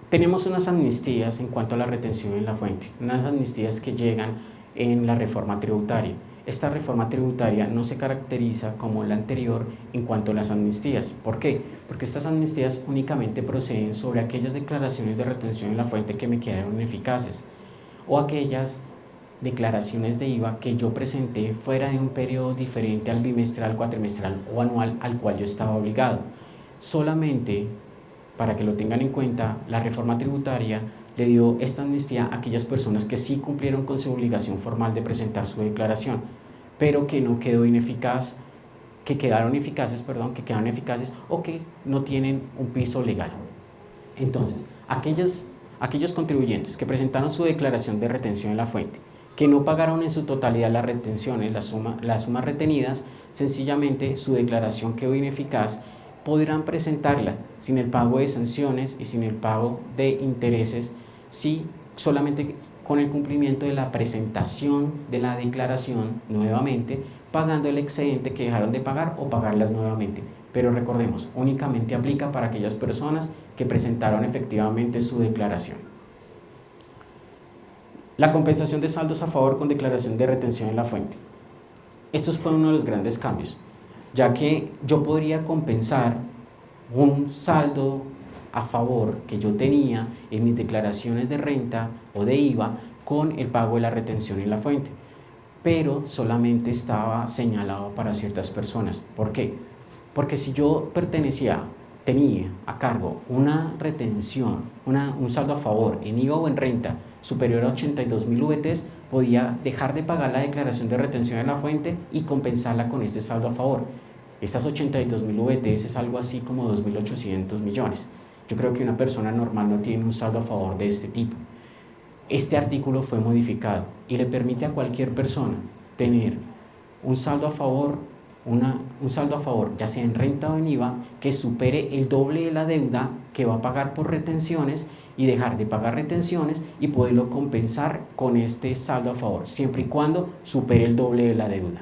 Tenemos unas amnistías en cuanto a la retención en la fuente, unas amnistías que llegan en la reforma tributaria. Esta reforma tributaria no se caracteriza como la anterior en cuanto a las amnistías. ¿Por qué? Porque estas amnistías únicamente proceden sobre aquellas declaraciones de retención en la fuente que me quedaron ineficaces o aquellas declaraciones de IVA que yo presenté fuera de un periodo diferente al bimestral, cuatrimestral o anual al cual yo estaba obligado. Solamente, para que lo tengan en cuenta, la reforma tributaria le dio esta amnistía a aquellas personas que sí cumplieron con su obligación formal de presentar su declaración, pero que no quedó ineficaz, que quedaron eficaces o que no tienen un piso legal. Entonces, aquellos contribuyentes que presentaron su declaración de retención en la fuente, que no pagaron en su totalidad las retenciones, las sumas retenidas, sencillamente su declaración quedó ineficaz, podrán presentarla sin el pago de sanciones y sin el pago de intereses, si solamente con el cumplimiento de la presentación de la declaración nuevamente, pagando el excedente que dejaron de pagar o pagarlas nuevamente. Pero recordemos, únicamente aplica para aquellas personas que presentaron efectivamente su declaración. La compensación de saldos a favor con declaración de retención en la fuente. Estos fueron uno de los grandes cambios, ya que yo podría compensar un saldo a favor que yo tenía en mis declaraciones de renta o de IVA con el pago de la retención en la fuente, pero solamente estaba señalado para ciertas personas. ¿Por qué? Porque si yo tenía a cargo una retención, un saldo a favor en IVA o en renta superior a 82.000 VTs, podía dejar de pagar la declaración de retención en la fuente y compensarla con este saldo a favor. Estas 82.000 VTs es algo así como 2.800 millones. Yo creo que una persona normal no tiene un saldo a favor de este tipo. Este artículo fue modificado y le permite a cualquier persona tener un saldo a favor, ya sea en renta o en IVA, que supere el doble de la deuda que va a pagar por retenciones y dejar de pagar retenciones y poderlo compensar con este saldo a favor, siempre y cuando supere el doble de la deuda.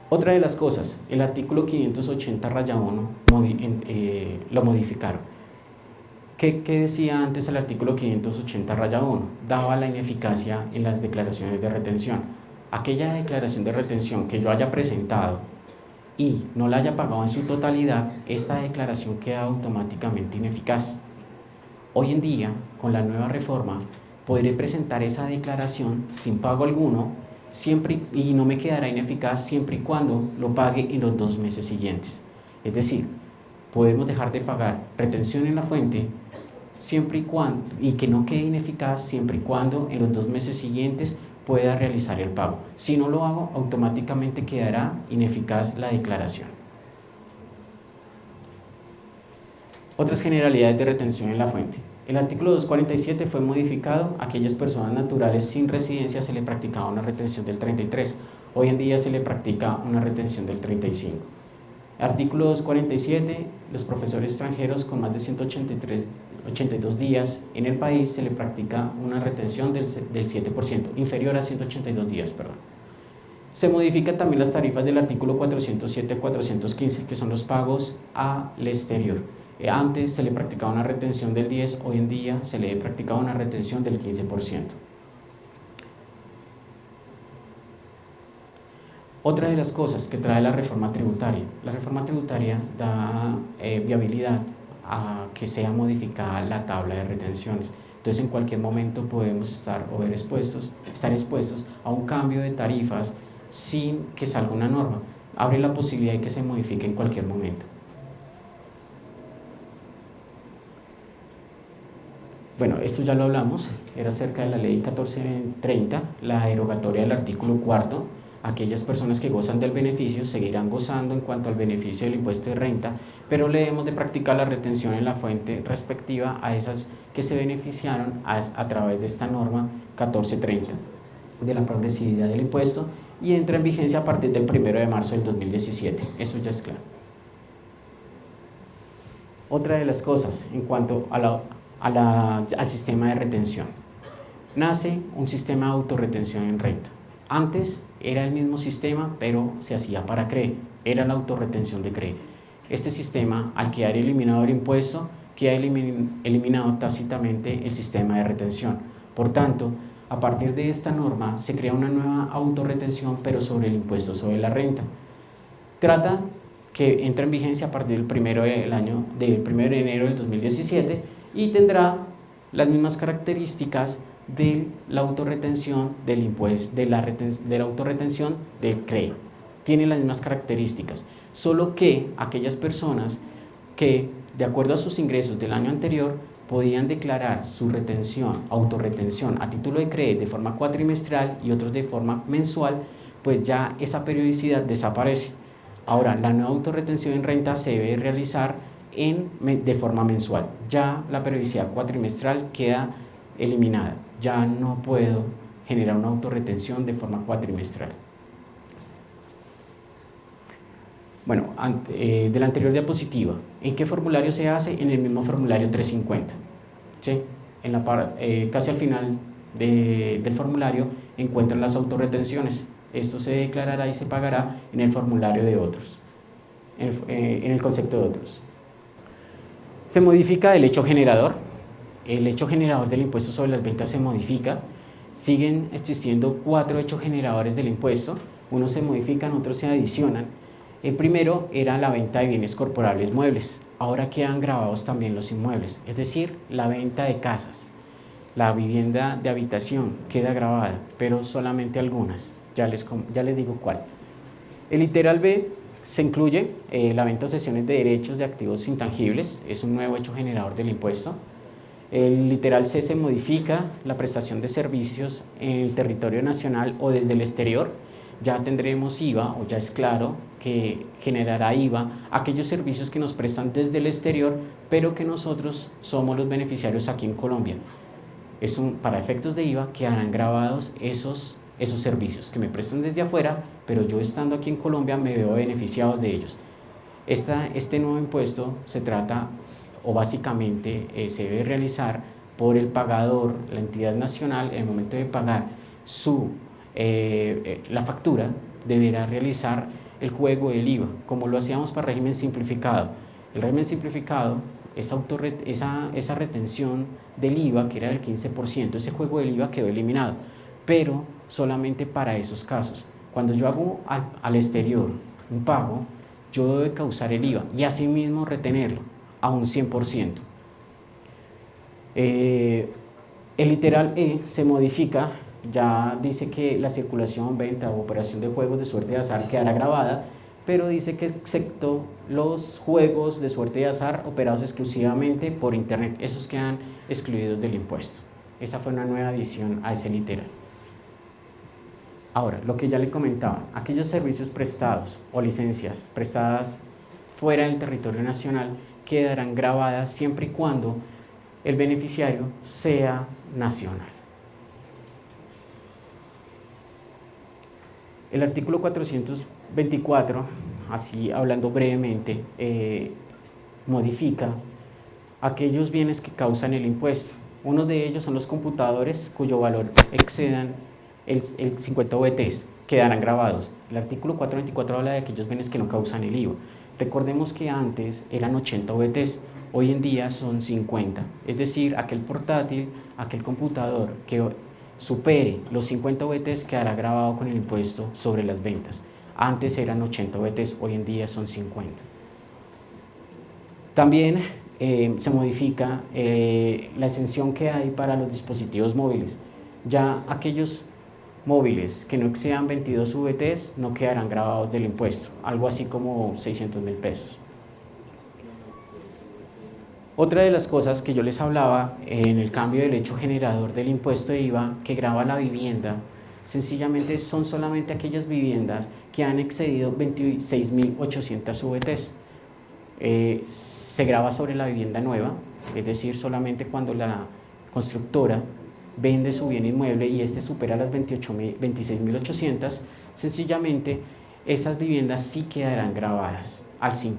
Otra de las cosas, el artículo 580-1 lo modificaron. ¿Qué decía antes el artículo 580-1? Daba la ineficacia en las declaraciones de retención. Aquella declaración de retención que yo haya presentado y no la haya pagado en su totalidad, esta declaración queda automáticamente ineficaz. Hoy en día, con la nueva reforma, podré presentar esa declaración sin pago alguno y no me quedará ineficaz siempre y cuando lo pague en los 2 meses siguientes. Es decir, podemos dejar de pagar retención en la fuente y que no quede ineficaz siempre y cuando en los 2 meses siguientes pueda realizar el pago. Si no lo hago, automáticamente quedará ineficaz la declaración. Otras generalidades de retención en la fuente. El artículo 247 fue modificado. A aquellas personas naturales sin residencia se le practicaba una retención del 33. Hoy en día se le practica una retención del 35. Artículo 247. Los profesores extranjeros con más de 182 días en el país se le practica una retención del 7%, inferior a 182 días, perdón. Se modifican también las tarifas del artículo 407-415, que son los pagos al exterior. Antes se le practicaba una retención del 10%, hoy en día se le practicaba una retención del 15%. Otra de las cosas que trae la reforma tributaria da viabilidad a que sea modificada la tabla de retenciones. Entonces en cualquier momento podemos estar expuestos a un cambio de tarifas sin que salga una norma. Abre la posibilidad de que se modifique en cualquier momento. Bueno, esto ya lo hablamos, era acerca de la ley 1430, la derogatoria del artículo 4. Aquellas personas que gozan del beneficio seguirán gozando en cuanto al beneficio del impuesto de renta, pero le debemos de practicar la retención en la fuente respectiva a esas que se beneficiaron a través de esta norma 1430 de la progresividad del impuesto, y entra en vigencia a partir del 1 de marzo del 2017. Eso ya es claro. Otra de las cosas en cuanto al sistema de retención. Nace un sistema de autorretención en renta. Antes era el mismo sistema, pero se hacía para CRE, era la autorretención de CRE. Este sistema, al quedar eliminado el impuesto, queda eliminado tácitamente el sistema de retención. Por tanto, a partir de esta norma se crea una nueva autorretención, pero sobre el impuesto sobre la renta. Que entra en vigencia a partir del 1 de enero del 2017 y tendrá las mismas características de la autorretención del impuesto, de la autorretención del CRE. Tiene las mismas características, solo que aquellas personas que, de acuerdo a sus ingresos del año anterior, podían declarar su retención, autorretención a título de CRE de forma cuatrimestral y otros de forma mensual, pues ya esa periodicidad desaparece. Ahora, la nueva autorretención en renta se debe realizar de forma mensual. Ya la periodicidad cuatrimestral queda eliminada. Ya no puedo generar una autorretención de forma cuatrimestral. Bueno, de la anterior diapositiva, ¿en qué formulario se hace? En el mismo formulario 350. ¿Sí? Casi al final del formulario encuentran las autorretenciones. Esto se declarará y se pagará en el formulario de otros, en el concepto de otros. Se modifica el hecho generador. El hecho generador del impuesto sobre las ventas se modifica. Siguen existiendo 4 hechos generadores del impuesto. Unos se modifican, otros se adicionan. El primero era la venta de bienes corporales muebles. Ahora quedan grabados también los inmuebles, es decir, la venta de casas. La vivienda de habitación queda grabada, pero solamente algunas. Ya les digo cuál. El literal B se incluye la venta o cesiones de derechos de activos intangibles. Es un nuevo hecho generador del impuesto. El literal C se modifica la prestación de servicios en el territorio nacional o desde el exterior. Ya tendremos IVA, o ya es claro que generará IVA aquellos servicios que nos prestan desde el exterior, pero que nosotros somos los beneficiarios aquí en Colombia. Para efectos de IVA quedarán grabados esos servicios que me prestan desde afuera, pero yo estando aquí en Colombia me veo beneficiado de ellos. Este nuevo impuesto se trata, o básicamente se debe realizar por el pagador, la entidad nacional. En el momento de pagar la factura, deberá realizar el juego del IVA, como lo hacíamos para régimen simplificado. El régimen simplificado, esa retención del IVA, que era del 15%, ese juego del IVA quedó eliminado, pero solamente para esos casos. Cuando yo hago al exterior un pago, yo debo causar el IVA y asimismo retenerlo a un 100%. El literal E se modifica. Ya dice que la circulación, venta o operación de juegos de suerte de azar quedará grabada, pero dice que excepto los juegos de suerte de azar operados exclusivamente por internet, esos quedan excluidos del impuesto. Esa fue una nueva adición a ese literal. Ahora, lo que ya le comentaba, aquellos servicios prestados o licencias prestadas fuera del territorio nacional quedarán grabadas siempre y cuando el beneficiario sea nacional. El artículo 424, así hablando brevemente, modifica aquellos bienes que causan el impuesto. Uno de ellos son los computadores cuyo valor excedan el 50 VTs, quedarán grabados. El artículo 424 habla de aquellos bienes que no causan el IVA. Recordemos que antes eran 80 VTs, hoy en día son 50. Es decir, aquel portátil, aquel computador que supere los 50 VTs quedará grabado con el impuesto sobre las ventas. Antes eran 80 VTs, hoy en día son 50. También se modifica la exención que hay para los dispositivos móviles. Ya aquellos móviles que no excedan 22 VTs no quedarán grabados del impuesto, algo así como 600.000 pesos. Otra de las cosas que yo les hablaba en el cambio del hecho generador del impuesto de IVA que grava la vivienda, sencillamente son solamente aquellas viviendas que han excedido 26.800 VTs. Se grava sobre la vivienda nueva, es decir, solamente cuando la constructora vende su bien inmueble y este supera las 26.800, sencillamente esas viviendas sí quedarán gravadas al 5%.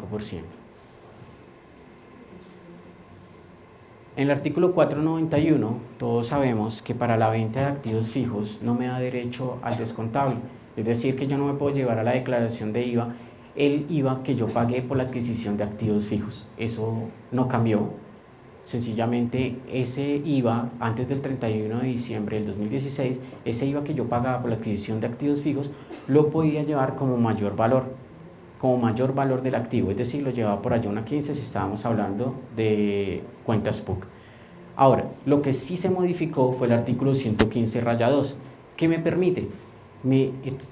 En el artículo 491, todos sabemos que para la venta de activos fijos no me da derecho al descontable, es decir, que yo no me puedo llevar a la declaración de IVA el IVA que yo pagué por la adquisición de activos fijos. Eso no cambió. Sencillamente ese IVA antes del 31 de diciembre del 2016, ese IVA que yo pagaba por la adquisición de activos fijos, lo podía llevar como mayor valor del activo, es decir, lo llevaba por allá una 15 si estábamos hablando de cuentas PUC. Ahora, lo que sí se modificó fue el artículo 115-2, que me permite,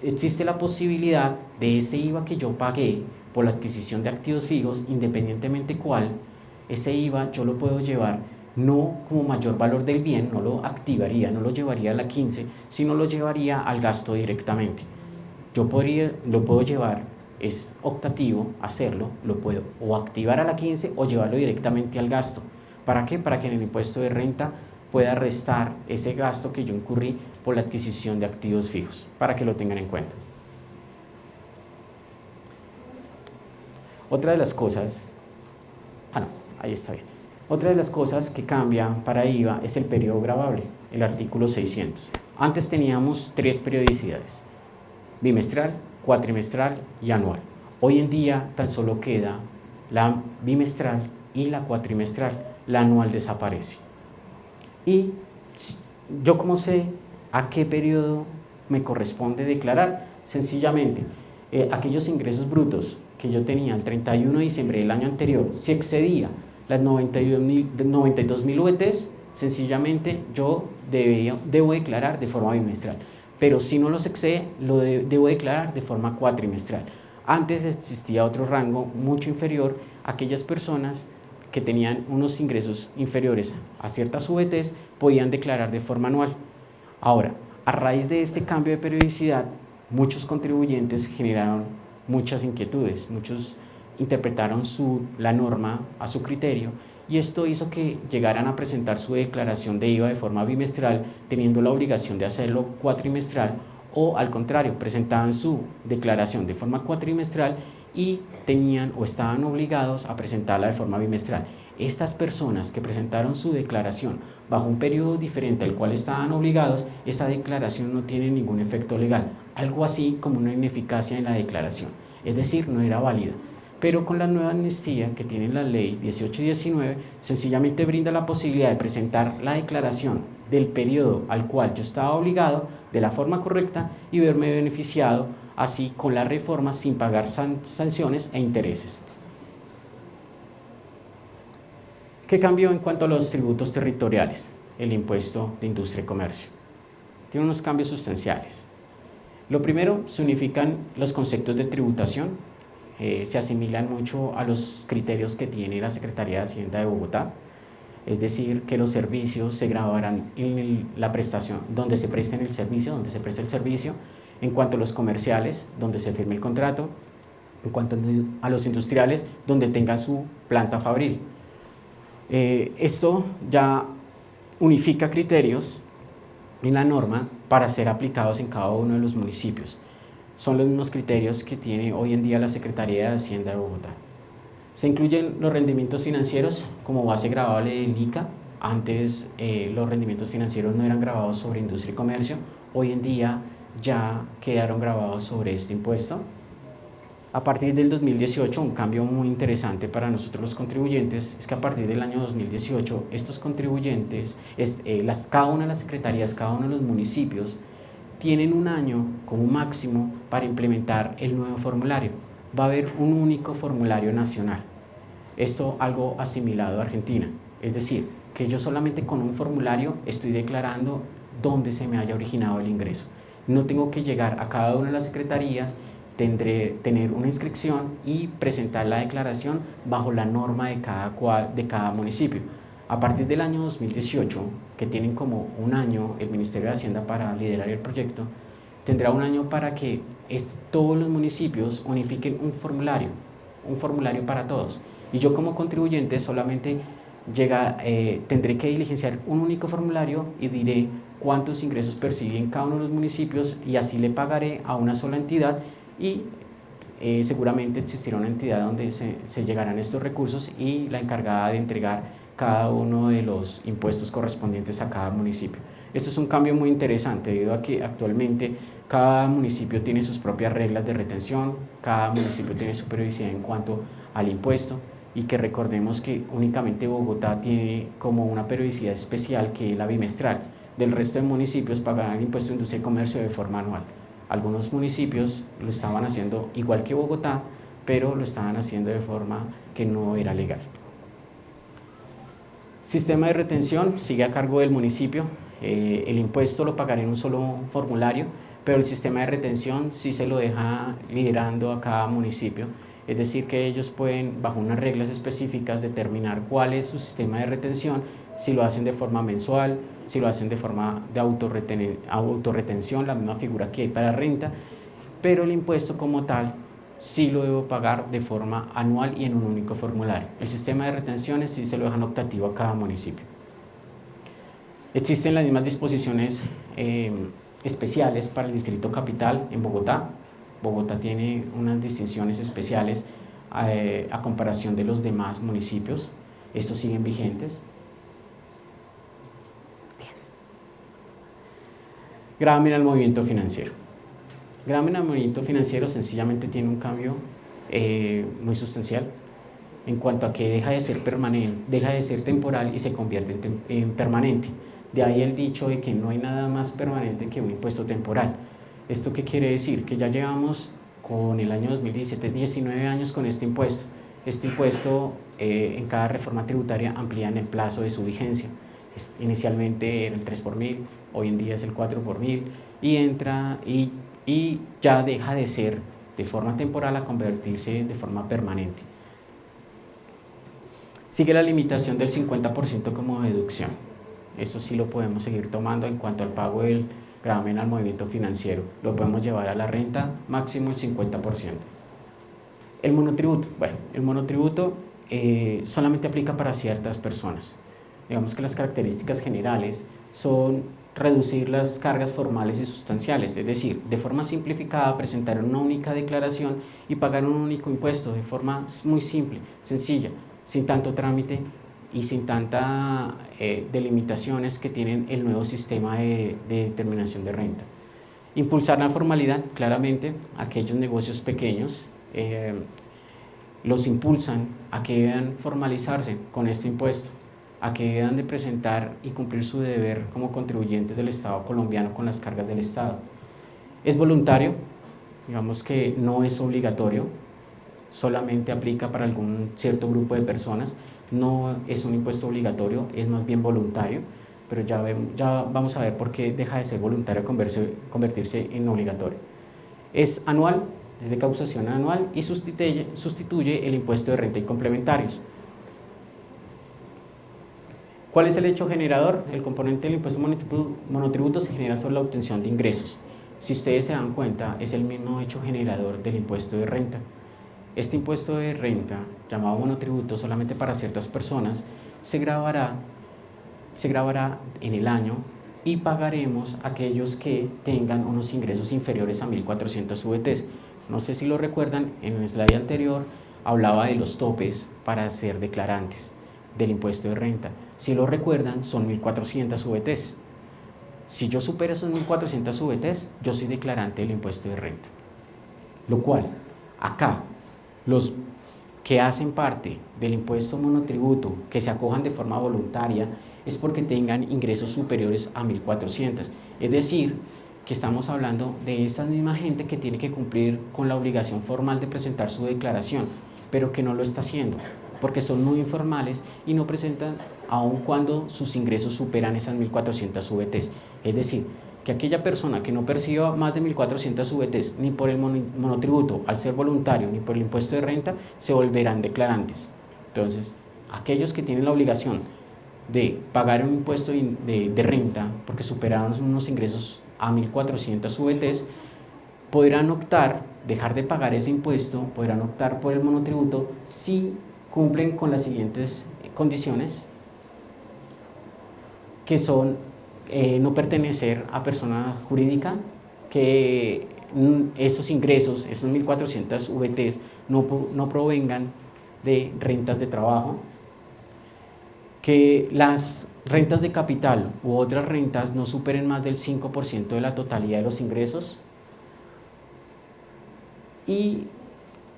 existe la posibilidad de ese IVA que yo pagué por la adquisición de activos fijos, independientemente cuál, ese IVA yo lo puedo llevar no como mayor valor del bien, no lo activaría, no lo llevaría a la 15, sino lo llevaría al gasto directamente. Lo puedo llevar, es optativo hacerlo, lo puedo o activar a la 15 o llevarlo directamente al gasto. ¿Para qué? Para que en el impuesto de renta pueda restar ese gasto que yo incurrí por la adquisición de activos fijos, para que lo tengan en cuenta. Otra de las cosas, ahí está bien. Otra de las cosas que cambia para IVA es el periodo gravable, el artículo 600. Antes teníamos 3 periodicidades: bimestral, cuatrimestral y anual. Hoy en día tan solo queda la bimestral y la cuatrimestral, la anual desaparece. Y yo, ¿cómo sé a qué periodo me corresponde declarar? Sencillamente, aquellos ingresos brutos que yo tenía el 31 de diciembre del año anterior, si excedía las 92.000 UETs, sencillamente yo debo declarar de forma bimestral. Pero si no los excede, lo debo declarar de forma cuatrimestral. Antes existía otro rango mucho inferior. Aquellas personas que tenían unos ingresos inferiores a ciertas UETs podían declarar de forma anual. Ahora, a raíz de este cambio de periodicidad, muchos contribuyentes generaron muchas inquietudes, muchos interpretaron la norma a su criterio, y esto hizo que llegaran a presentar su declaración de IVA de forma bimestral, teniendo la obligación de hacerlo cuatrimestral, o al contrario, presentaban su declaración de forma cuatrimestral y tenían o estaban obligados a presentarla de forma bimestral. Estas personas que presentaron su declaración bajo un periodo diferente al cual estaban obligados, esa declaración no tiene ningún efecto legal, algo así como una ineficacia en la declaración, es decir, no era válida. Pero con la nueva amnistía que tiene la ley 18 y 19, sencillamente brinda la posibilidad de presentar la declaración del periodo al cual yo estaba obligado de la forma correcta y verme beneficiado así con la reforma sin pagar sanciones e intereses. ¿Qué cambió en cuanto a los tributos territoriales? El impuesto de industria y comercio. Tiene unos cambios sustanciales. Lo primero, se unifican los conceptos de tributación, se asimilan mucho a los criterios que tiene la Secretaría de Hacienda de Bogotá, es decir, que los servicios se grabarán en la prestación, donde se presta el servicio, en cuanto a los comerciales, donde se firme el contrato, en cuanto a los industriales, donde tengan su planta fabril. Esto ya unifica criterios en la norma para ser aplicados en cada uno de los municipios. Son los mismos criterios que tiene hoy en día la Secretaría de Hacienda de Bogotá. Se incluyen los rendimientos financieros como base gravable del ICA. Antes los rendimientos financieros no eran grabados sobre industria y comercio, hoy en día ya quedaron grabados sobre este impuesto. A partir del 2018, un cambio muy interesante para nosotros los contribuyentes es que a partir del año 2018, estos contribuyentes, cada una de las secretarías, cada uno de los municipios, tienen un año como máximo para implementar el nuevo formulario. Va a haber un único formulario nacional. Esto algo asimilado a Argentina. Es decir, que yo solamente con un formulario estoy declarando dónde se me haya originado el ingreso. No tengo que llegar a cada una de las secretarías, tener una inscripción y presentar la declaración bajo la norma de cada municipio. A partir del año 2018, que tienen como un año el Ministerio de Hacienda para liderar el proyecto, tendrá un año para que todos los municipios unifiquen un formulario para todos. Y yo como contribuyente solamente tendré que diligenciar un único formulario y diré cuántos ingresos percibí en cada uno de los municipios, y así le pagaré a una sola entidad, y seguramente existirá una entidad donde se llegarán estos recursos y la encargada de entregar cada uno de los impuestos correspondientes a cada municipio. Esto es un cambio muy interesante debido a que actualmente cada municipio tiene sus propias reglas de retención, cada municipio tiene su periodicidad en cuanto al impuesto, y que recordemos que únicamente Bogotá tiene como una periodicidad especial que es la bimestral. Del resto de municipios pagarán el impuesto de industria y comercio de forma anual. Algunos municipios lo estaban haciendo igual que Bogotá, pero lo estaban haciendo de forma que no era legal. Sistema de retención sigue a cargo del municipio. El impuesto lo pagará en un solo formulario, pero el sistema de retención sí se lo deja liderando a cada municipio. Es decir, que ellos pueden, bajo unas reglas específicas, determinar cuál es su sistema de retención, si lo hacen de forma mensual, si lo hacen de forma de autorretención, la misma figura que hay para renta, pero el impuesto como tal sí lo debo pagar de forma anual y en un único formulario. El sistema de retenciones sí se lo dejan optativo a cada municipio. Existen las mismas disposiciones especiales para el Distrito Capital en Bogotá. Bogotá tiene unas distinciones especiales a comparación de los demás municipios. Estos siguen vigentes. Gravamen al movimiento financiero. Gravamen al movimiento financiero sencillamente tiene un cambio muy sustancial en cuanto a que deja de ser permanente, deja de ser temporal y se convierte en permanente. De ahí el dicho de que no hay nada más permanente que un impuesto temporal. ¿Esto qué quiere decir? Que ya llevamos con el año 2017 19 años con este impuesto. Este impuesto en cada reforma tributaria amplían el plazo de su vigencia. Inicialmente era el 3 por mil, hoy en día es el 4 por mil y entra y ya deja de ser de forma temporal a convertirse de forma permanente. Sigue la limitación del 50% como deducción. Eso sí lo podemos seguir tomando en cuanto al pago del gravamen al movimiento financiero. Lo podemos llevar a la renta, máximo el 50%. El monotributo. Bueno, el monotributo solamente aplica para ciertas personas. Digamos que las características generales son reducir las cargas formales y sustanciales, es decir, de forma simplificada presentar una única declaración y pagar un único impuesto de forma muy simple, sencilla, sin tanto trámite y sin tantas delimitaciones que tienen el nuevo sistema de determinación de renta. Impulsar la formalidad, claramente, aquellos negocios pequeños los impulsan a que deban formalizarse con este impuesto, a que deban de presentar y cumplir su deber como contribuyentes del Estado colombiano con las cargas del Estado. Es voluntario, digamos que no es obligatorio, solamente aplica para algún cierto grupo de personas, no es un impuesto obligatorio, es más bien voluntario, pero ya vamos a ver por qué deja de ser voluntario convertirse en obligatorio. Es anual, es de causación anual y sustituye el impuesto de renta y complementarios. ¿Cuál es el hecho generador? El componente del impuesto monotributo se genera sobre la obtención de ingresos. Si ustedes se dan cuenta, es el mismo hecho generador del impuesto de renta. Este impuesto de renta, llamado monotributo solamente para ciertas personas, se grabará en el año y pagaremos aquellos que tengan unos ingresos inferiores a 1.400 VTs. No sé si lo recuerdan, en el slide anterior hablaba de los topes para ser declarantes del impuesto de renta. Si lo recuerdan, son 1.400 VTs. Si yo supero esos 1.400 VTs, yo soy declarante del impuesto de renta. Lo cual, acá, los que hacen parte del impuesto monotributo, que se acojan de forma voluntaria, es porque tengan ingresos superiores a 1.400. Es decir, que estamos hablando de esta misma gente que tiene que cumplir con la obligación formal de presentar su declaración, pero que no lo está haciendo, porque son muy informales y no presentan aun cuando sus ingresos superan esas 1.400 VTs. Es decir, que aquella persona que no perciba más de 1.400 VTs ni por el monotributo al ser voluntario ni por el impuesto de renta se volverán declarantes. Entonces, aquellos que tienen la obligación de pagar un impuesto de renta porque superaron unos ingresos a 1.400 VTs podrán optar, dejar de pagar ese impuesto, podrán optar por el monotributo si cumplen con las siguientes condiciones, que son no pertenecer a persona jurídica, que esos ingresos, esos 1.400 VTs, no provengan de rentas de trabajo, que las rentas de capital u otras rentas no superen más del 5% de la totalidad de los ingresos. Y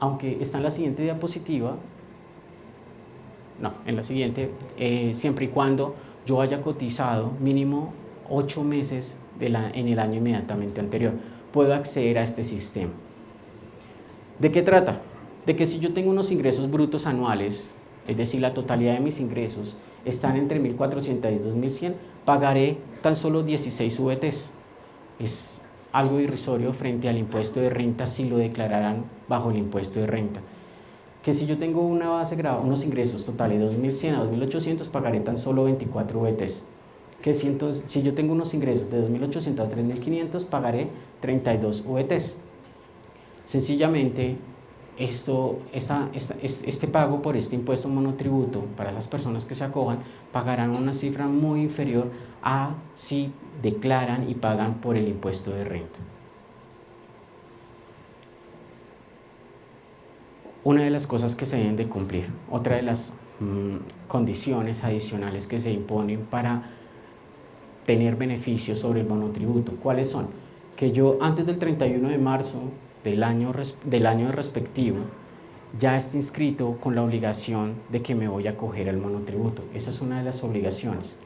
aunque está en la siguiente diapositiva, no, en la siguiente, siempre y cuando yo haya cotizado mínimo 8 meses en el año inmediatamente anterior, puedo acceder a este sistema. ¿De qué trata? De que si yo tengo unos ingresos brutos anuales es decir, la totalidad de mis ingresos están entre 1.400 y 2.100, pagaré tan solo 16 VTs. Es algo irrisorio frente al impuesto de renta si lo declararan bajo el impuesto de renta. Que si yo tengo una base grabada, unos ingresos totales de 2.100 a 2.800, pagaré tan solo 24 VTs. Que si yo tengo unos ingresos de 2.800 a 3.500, pagaré 32 VTs. Sencillamente, este pago por este impuesto monotributo, para esas personas que se acojan, pagarán una cifra muy inferior a si declaran y pagan por el impuesto de renta. Una de las cosas que se deben de cumplir, otra de las condiciones adicionales que se imponen para tener beneficios sobre el monotributo, ¿cuáles son? Que yo antes del 31 de marzo del año respectivo ya esté inscrito con la obligación de que me voy a acoger al monotributo. Esa es una de las obligaciones.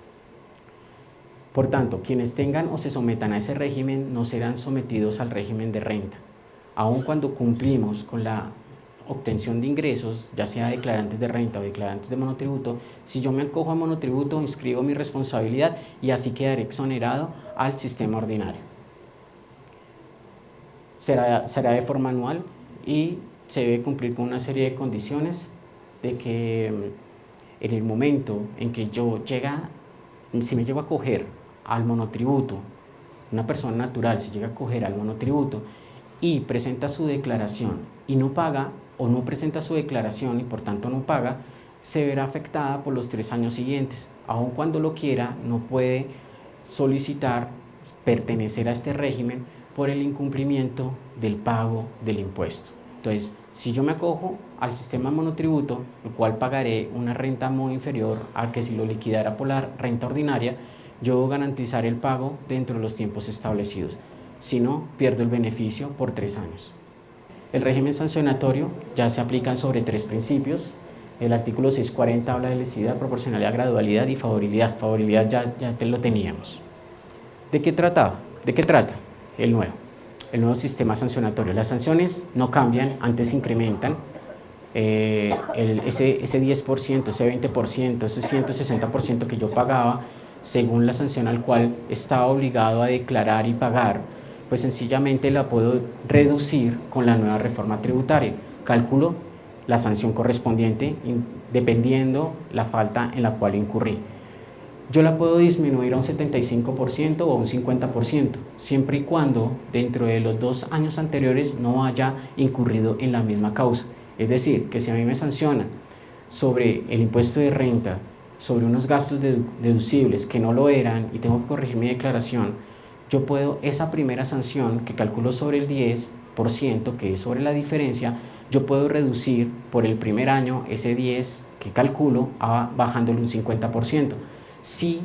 Por tanto, quienes tengan o se sometan a ese régimen no serán sometidos al régimen de renta. Aun cuando cumplimos con la obtención de ingresos, ya sea declarantes de renta o declarantes de monotributo, si yo me acojo a monotributo, inscribo mi responsabilidad y así quedaré exonerado al sistema ordinario. Será de forma anual y se debe cumplir con una serie de condiciones de que en el momento en que si me llego a acoger al monotributo, una persona natural se llega a acoger al monotributo y presenta su declaración y no paga, o no presenta su declaración y por tanto no paga, se verá afectada por los 3 años siguientes. Aun cuando lo quiera, no puede solicitar pertenecer a este régimen por el incumplimiento del pago del impuesto. Entonces, si yo me acojo al sistema monotributo, el cual pagaré una renta muy inferior a que si lo liquidara por la renta ordinaria, yo garantizaré el pago dentro de los tiempos establecidos. Si no, pierdo el beneficio por 3 años. El régimen sancionatorio ya se aplica sobre 3 principios. El artículo 640 habla de lesividad, proporcionalidad, gradualidad y favorabilidad. Favorabilidad ya lo teníamos. ¿De qué trata? El nuevo sistema sancionatorio. Las sanciones no cambian, antes se incrementan. Ese 10%, ese 20%, ese 160% que yo pagaba, según la sanción al cual estaba obligado a declarar y pagar, pues sencillamente la puedo reducir con la nueva reforma tributaria. Calculo la sanción correspondiente dependiendo la falta en la cual incurrí. Yo la puedo disminuir a un 75% o a un 50%, siempre y cuando dentro de los 2 años anteriores no haya incurrido en la misma causa. Es decir, que si a mí me sancionan sobre el impuesto de renta, sobre unos gastos deducibles que no lo eran y tengo que corregir mi declaración, yo puedo esa primera sanción que calculo sobre el 10%, que es sobre la diferencia, yo puedo reducir por el primer año ese 10 que calculo bajándole un 50%. Si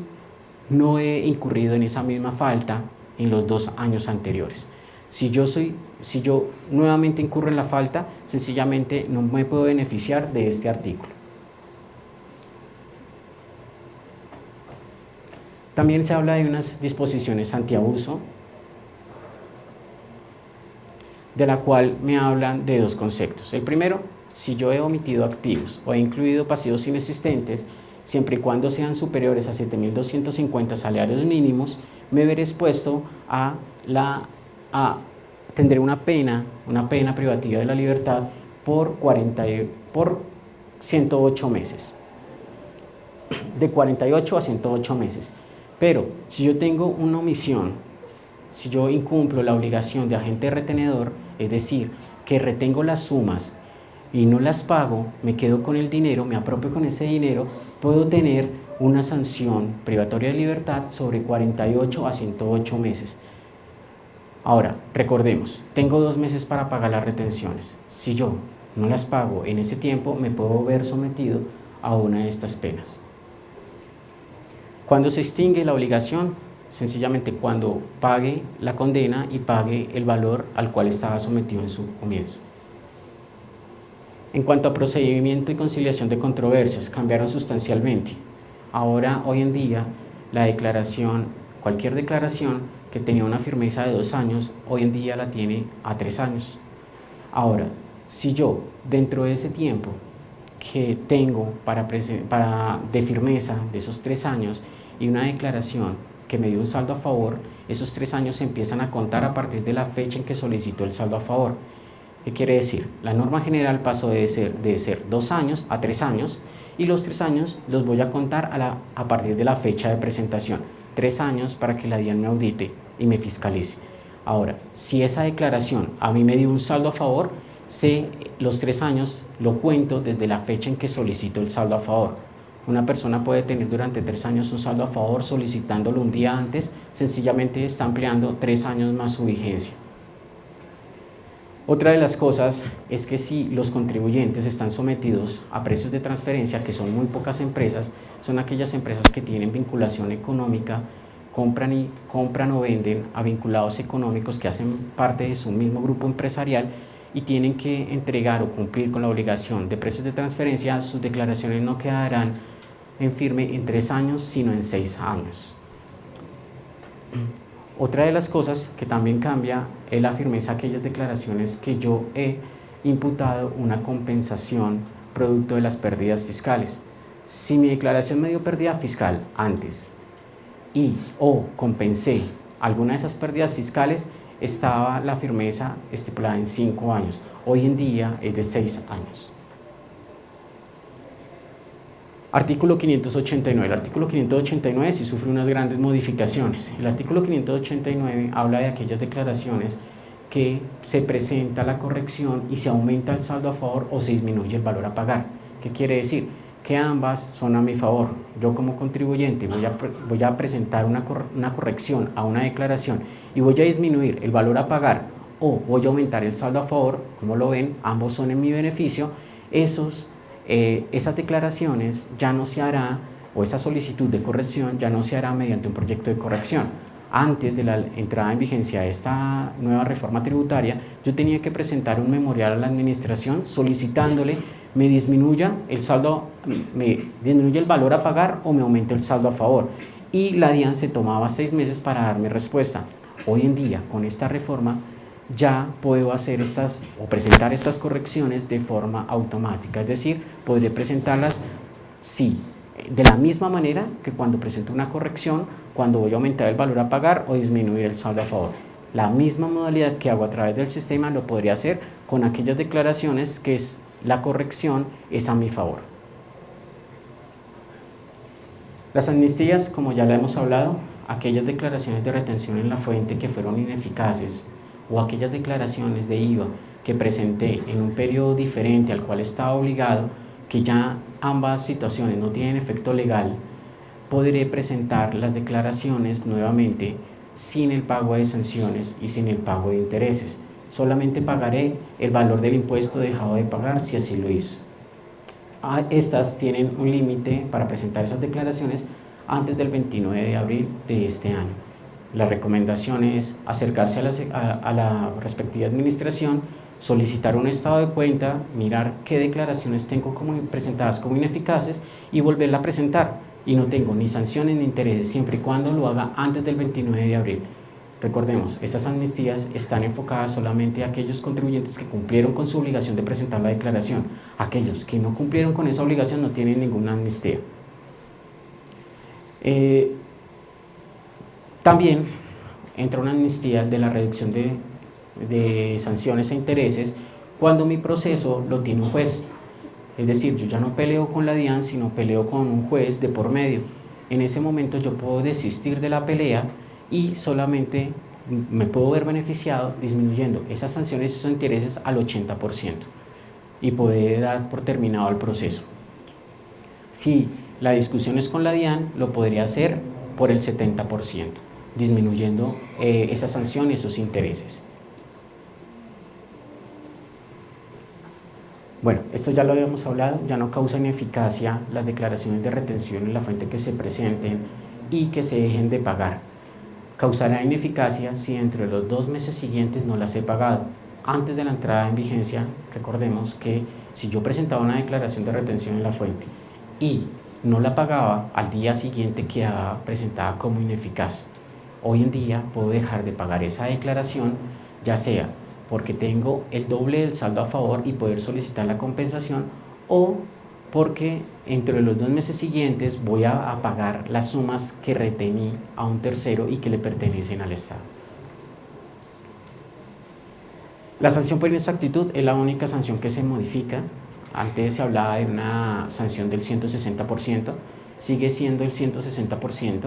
no he incurrido en esa misma falta en los 2 años anteriores. Si yo nuevamente incurro en la falta, sencillamente no me puedo beneficiar de este artículo. También se habla de unas disposiciones antiabuso, de la cual me hablan de 2 conceptos. El primero, si yo he omitido activos o he incluido pasivos inexistentes, siempre y cuando sean superiores a 7.250 salarios mínimos, me veré expuesto tendré una pena privativa de la libertad por 108 meses. De 48 a 108 meses. Pero si yo tengo una omisión, si yo incumplo la obligación de agente retenedor, es decir, que retengo las sumas y no las pago, me quedo con el dinero, me apropio con ese dinero, puedo tener una sanción privatoria de libertad sobre 48 a 108 meses. Ahora, recordemos, tengo 2 meses para pagar las retenciones. Si yo no las pago en ese tiempo, me puedo ver sometido a una de estas penas. Cuando se extingue la obligación, sencillamente cuando pague la condena y pague el valor al cual estaba sometido en su comienzo. En cuanto a procedimiento y conciliación de controversias, cambiaron sustancialmente. Ahora, hoy en día, cualquier declaración que tenía una firmeza de 2 años, hoy en día la tiene a 3 años. Ahora, si yo, dentro de ese tiempo que tengo de firmeza de esos 3 años y una declaración que me dio un saldo a favor, esos 3 años se empiezan a contar a partir de la fecha en que solicitó el saldo a favor. ¿Qué quiere decir? La norma general pasó de ser 2 años a 3 años y los 3 años los voy a contar a partir de la fecha de presentación. 3 años para que la DIAN me audite y me fiscalice. Ahora, si esa declaración a mí me dio un saldo a favor, los 3 años lo cuento desde la fecha en que solicito el saldo a favor. Una persona puede tener durante 3 años un saldo a favor solicitándolo un día antes, sencillamente está ampliando 3 años más su vigencia. Otra de las cosas es que si los contribuyentes están sometidos a precios de transferencia, que son muy pocas empresas, son aquellas empresas que tienen vinculación económica, compran o venden a vinculados económicos que hacen parte de su mismo grupo empresarial y tienen que entregar o cumplir con la obligación de precios de transferencia. Sus declaraciones no quedarán en firme en 3 años, sino en 6 años. Otra de las cosas que también cambia es la firmeza de aquellas declaraciones que yo he imputado una compensación producto de las pérdidas fiscales. Si mi declaración me dio pérdida fiscal antes o compensé alguna de esas pérdidas fiscales, estaba la firmeza estipulada en 5 años. Hoy en día es de 6 años. Artículo 589. El artículo 589 sí sufre unas grandes modificaciones. El artículo 589 habla de aquellas declaraciones que se presenta la corrección y se aumenta el saldo a favor o se disminuye el valor a pagar. ¿Qué quiere decir? Que ambas son a mi favor. Yo como contribuyente voy a presentar una corrección a una declaración y voy a disminuir el valor a pagar o voy a aumentar el saldo a favor. Como lo ven, ambos son en mi beneficio. Esas declaraciones ya no se hará, o esa solicitud de corrección ya no se hará mediante un proyecto de corrección. Antes de la entrada en vigencia de esta nueva reforma tributaria, yo tenía que presentar un memorial a la administración solicitándole me disminuya el valor a pagar o me aumente el saldo a favor. Y la DIAN se tomaba 6 meses para darme respuesta. Hoy en día, con esta reforma, ya puedo presentar estas correcciones de forma automática, es decir, podré presentarlas de la misma manera que cuando presento una corrección, cuando voy a aumentar el valor a pagar o disminuir el saldo a favor. La misma modalidad que hago a través del sistema lo podría hacer con aquellas declaraciones que la corrección es a mi favor. Las amnistías, como ya la hemos hablado, aquellas declaraciones de retención en la fuente que fueron ineficaces, o aquellas declaraciones de IVA que presenté en un periodo diferente al cual estaba obligado, que ya ambas situaciones no tienen efecto legal, podré presentar las declaraciones nuevamente sin el pago de sanciones y sin el pago de intereses. Solamente pagaré el valor del impuesto dejado de pagar si así lo hizo. Estas tienen un límite para presentar esas declaraciones antes del 29 de abril de este año. La recomendación es acercarse a la respectiva administración, solicitar un estado de cuenta, mirar qué declaraciones tengo presentadas como ineficaces y volverla a presentar. Y no tengo ni sanciones ni intereses, siempre y cuando lo haga antes del 29 de abril. Recordemos, estas amnistías están enfocadas solamente a aquellos contribuyentes que cumplieron con su obligación de presentar la declaración. Aquellos que no cumplieron con esa obligación no tienen ninguna amnistía. También entra una amnistía de la reducción de sanciones e intereses cuando mi proceso lo tiene un juez. Es decir, yo ya no peleo con la DIAN, sino peleo con un juez de por medio. En ese momento yo puedo desistir de la pelea y solamente me puedo ver beneficiado disminuyendo esas sanciones y esos intereses al 80% y poder dar por terminado el proceso. Si la discusión es con la DIAN, lo podría hacer por el 70%, disminuyendo esa sanción y esos intereses. Bueno, esto ya lo habíamos hablado, ya no causa ineficacia las declaraciones de retención en la fuente que se presenten y que se dejen de pagar. Causará ineficacia si entre los 2 meses siguientes no las he pagado. Antes de la entrada en vigencia, recordemos que si yo presentaba una declaración de retención en la fuente y no la pagaba, al día siguiente quedaba presentada como ineficaz. Hoy en día puedo dejar de pagar esa declaración, ya sea porque tengo el doble del saldo a favor y poder solicitar la compensación, o porque entre los 2 meses siguientes voy a pagar las sumas que retení a un tercero y que le pertenecen al Estado. La sanción por inexactitud es la única sanción que se modifica. Antes se hablaba de una sanción del 160%, sigue siendo el 160%.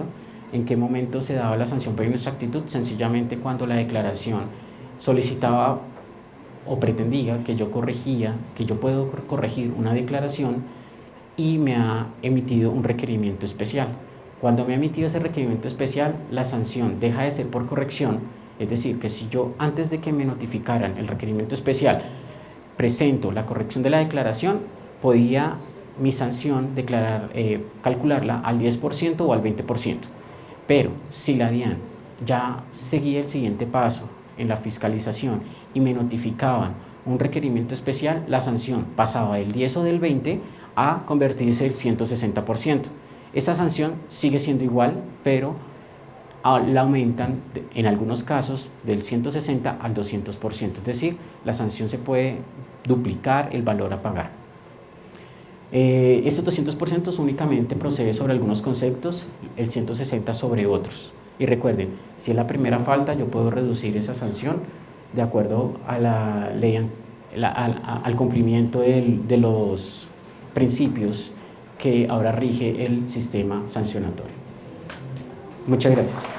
¿En qué momento se daba la sanción por inexactitud? Sencillamente cuando la declaración solicitaba o pretendía que yo corregía, que yo puedo corregir una declaración y me ha emitido un requerimiento especial. Cuando me ha emitido ese requerimiento especial, la sanción deja de ser por corrección, es decir, que si yo antes de que me notificaran el requerimiento especial presento la corrección de la declaración, podía mi sanción calcularla al 10% o al 20%. Pero si la DIAN ya seguía el siguiente paso en la fiscalización y me notificaban un requerimiento especial, la sanción pasaba del 10 o del 20 a convertirse el 160%. Esa sanción sigue siendo igual, pero la aumentan en algunos casos del 160 al 200%, es decir, la sanción se puede duplicar el valor a pagar. Estos 200% únicamente procede sobre algunos conceptos, el 160 sobre otros. Y recuerden, si es la primera falta, yo puedo reducir esa sanción de acuerdo a la ley, al cumplimiento de los principios que ahora rige el sistema sancionatorio. Muchas gracias.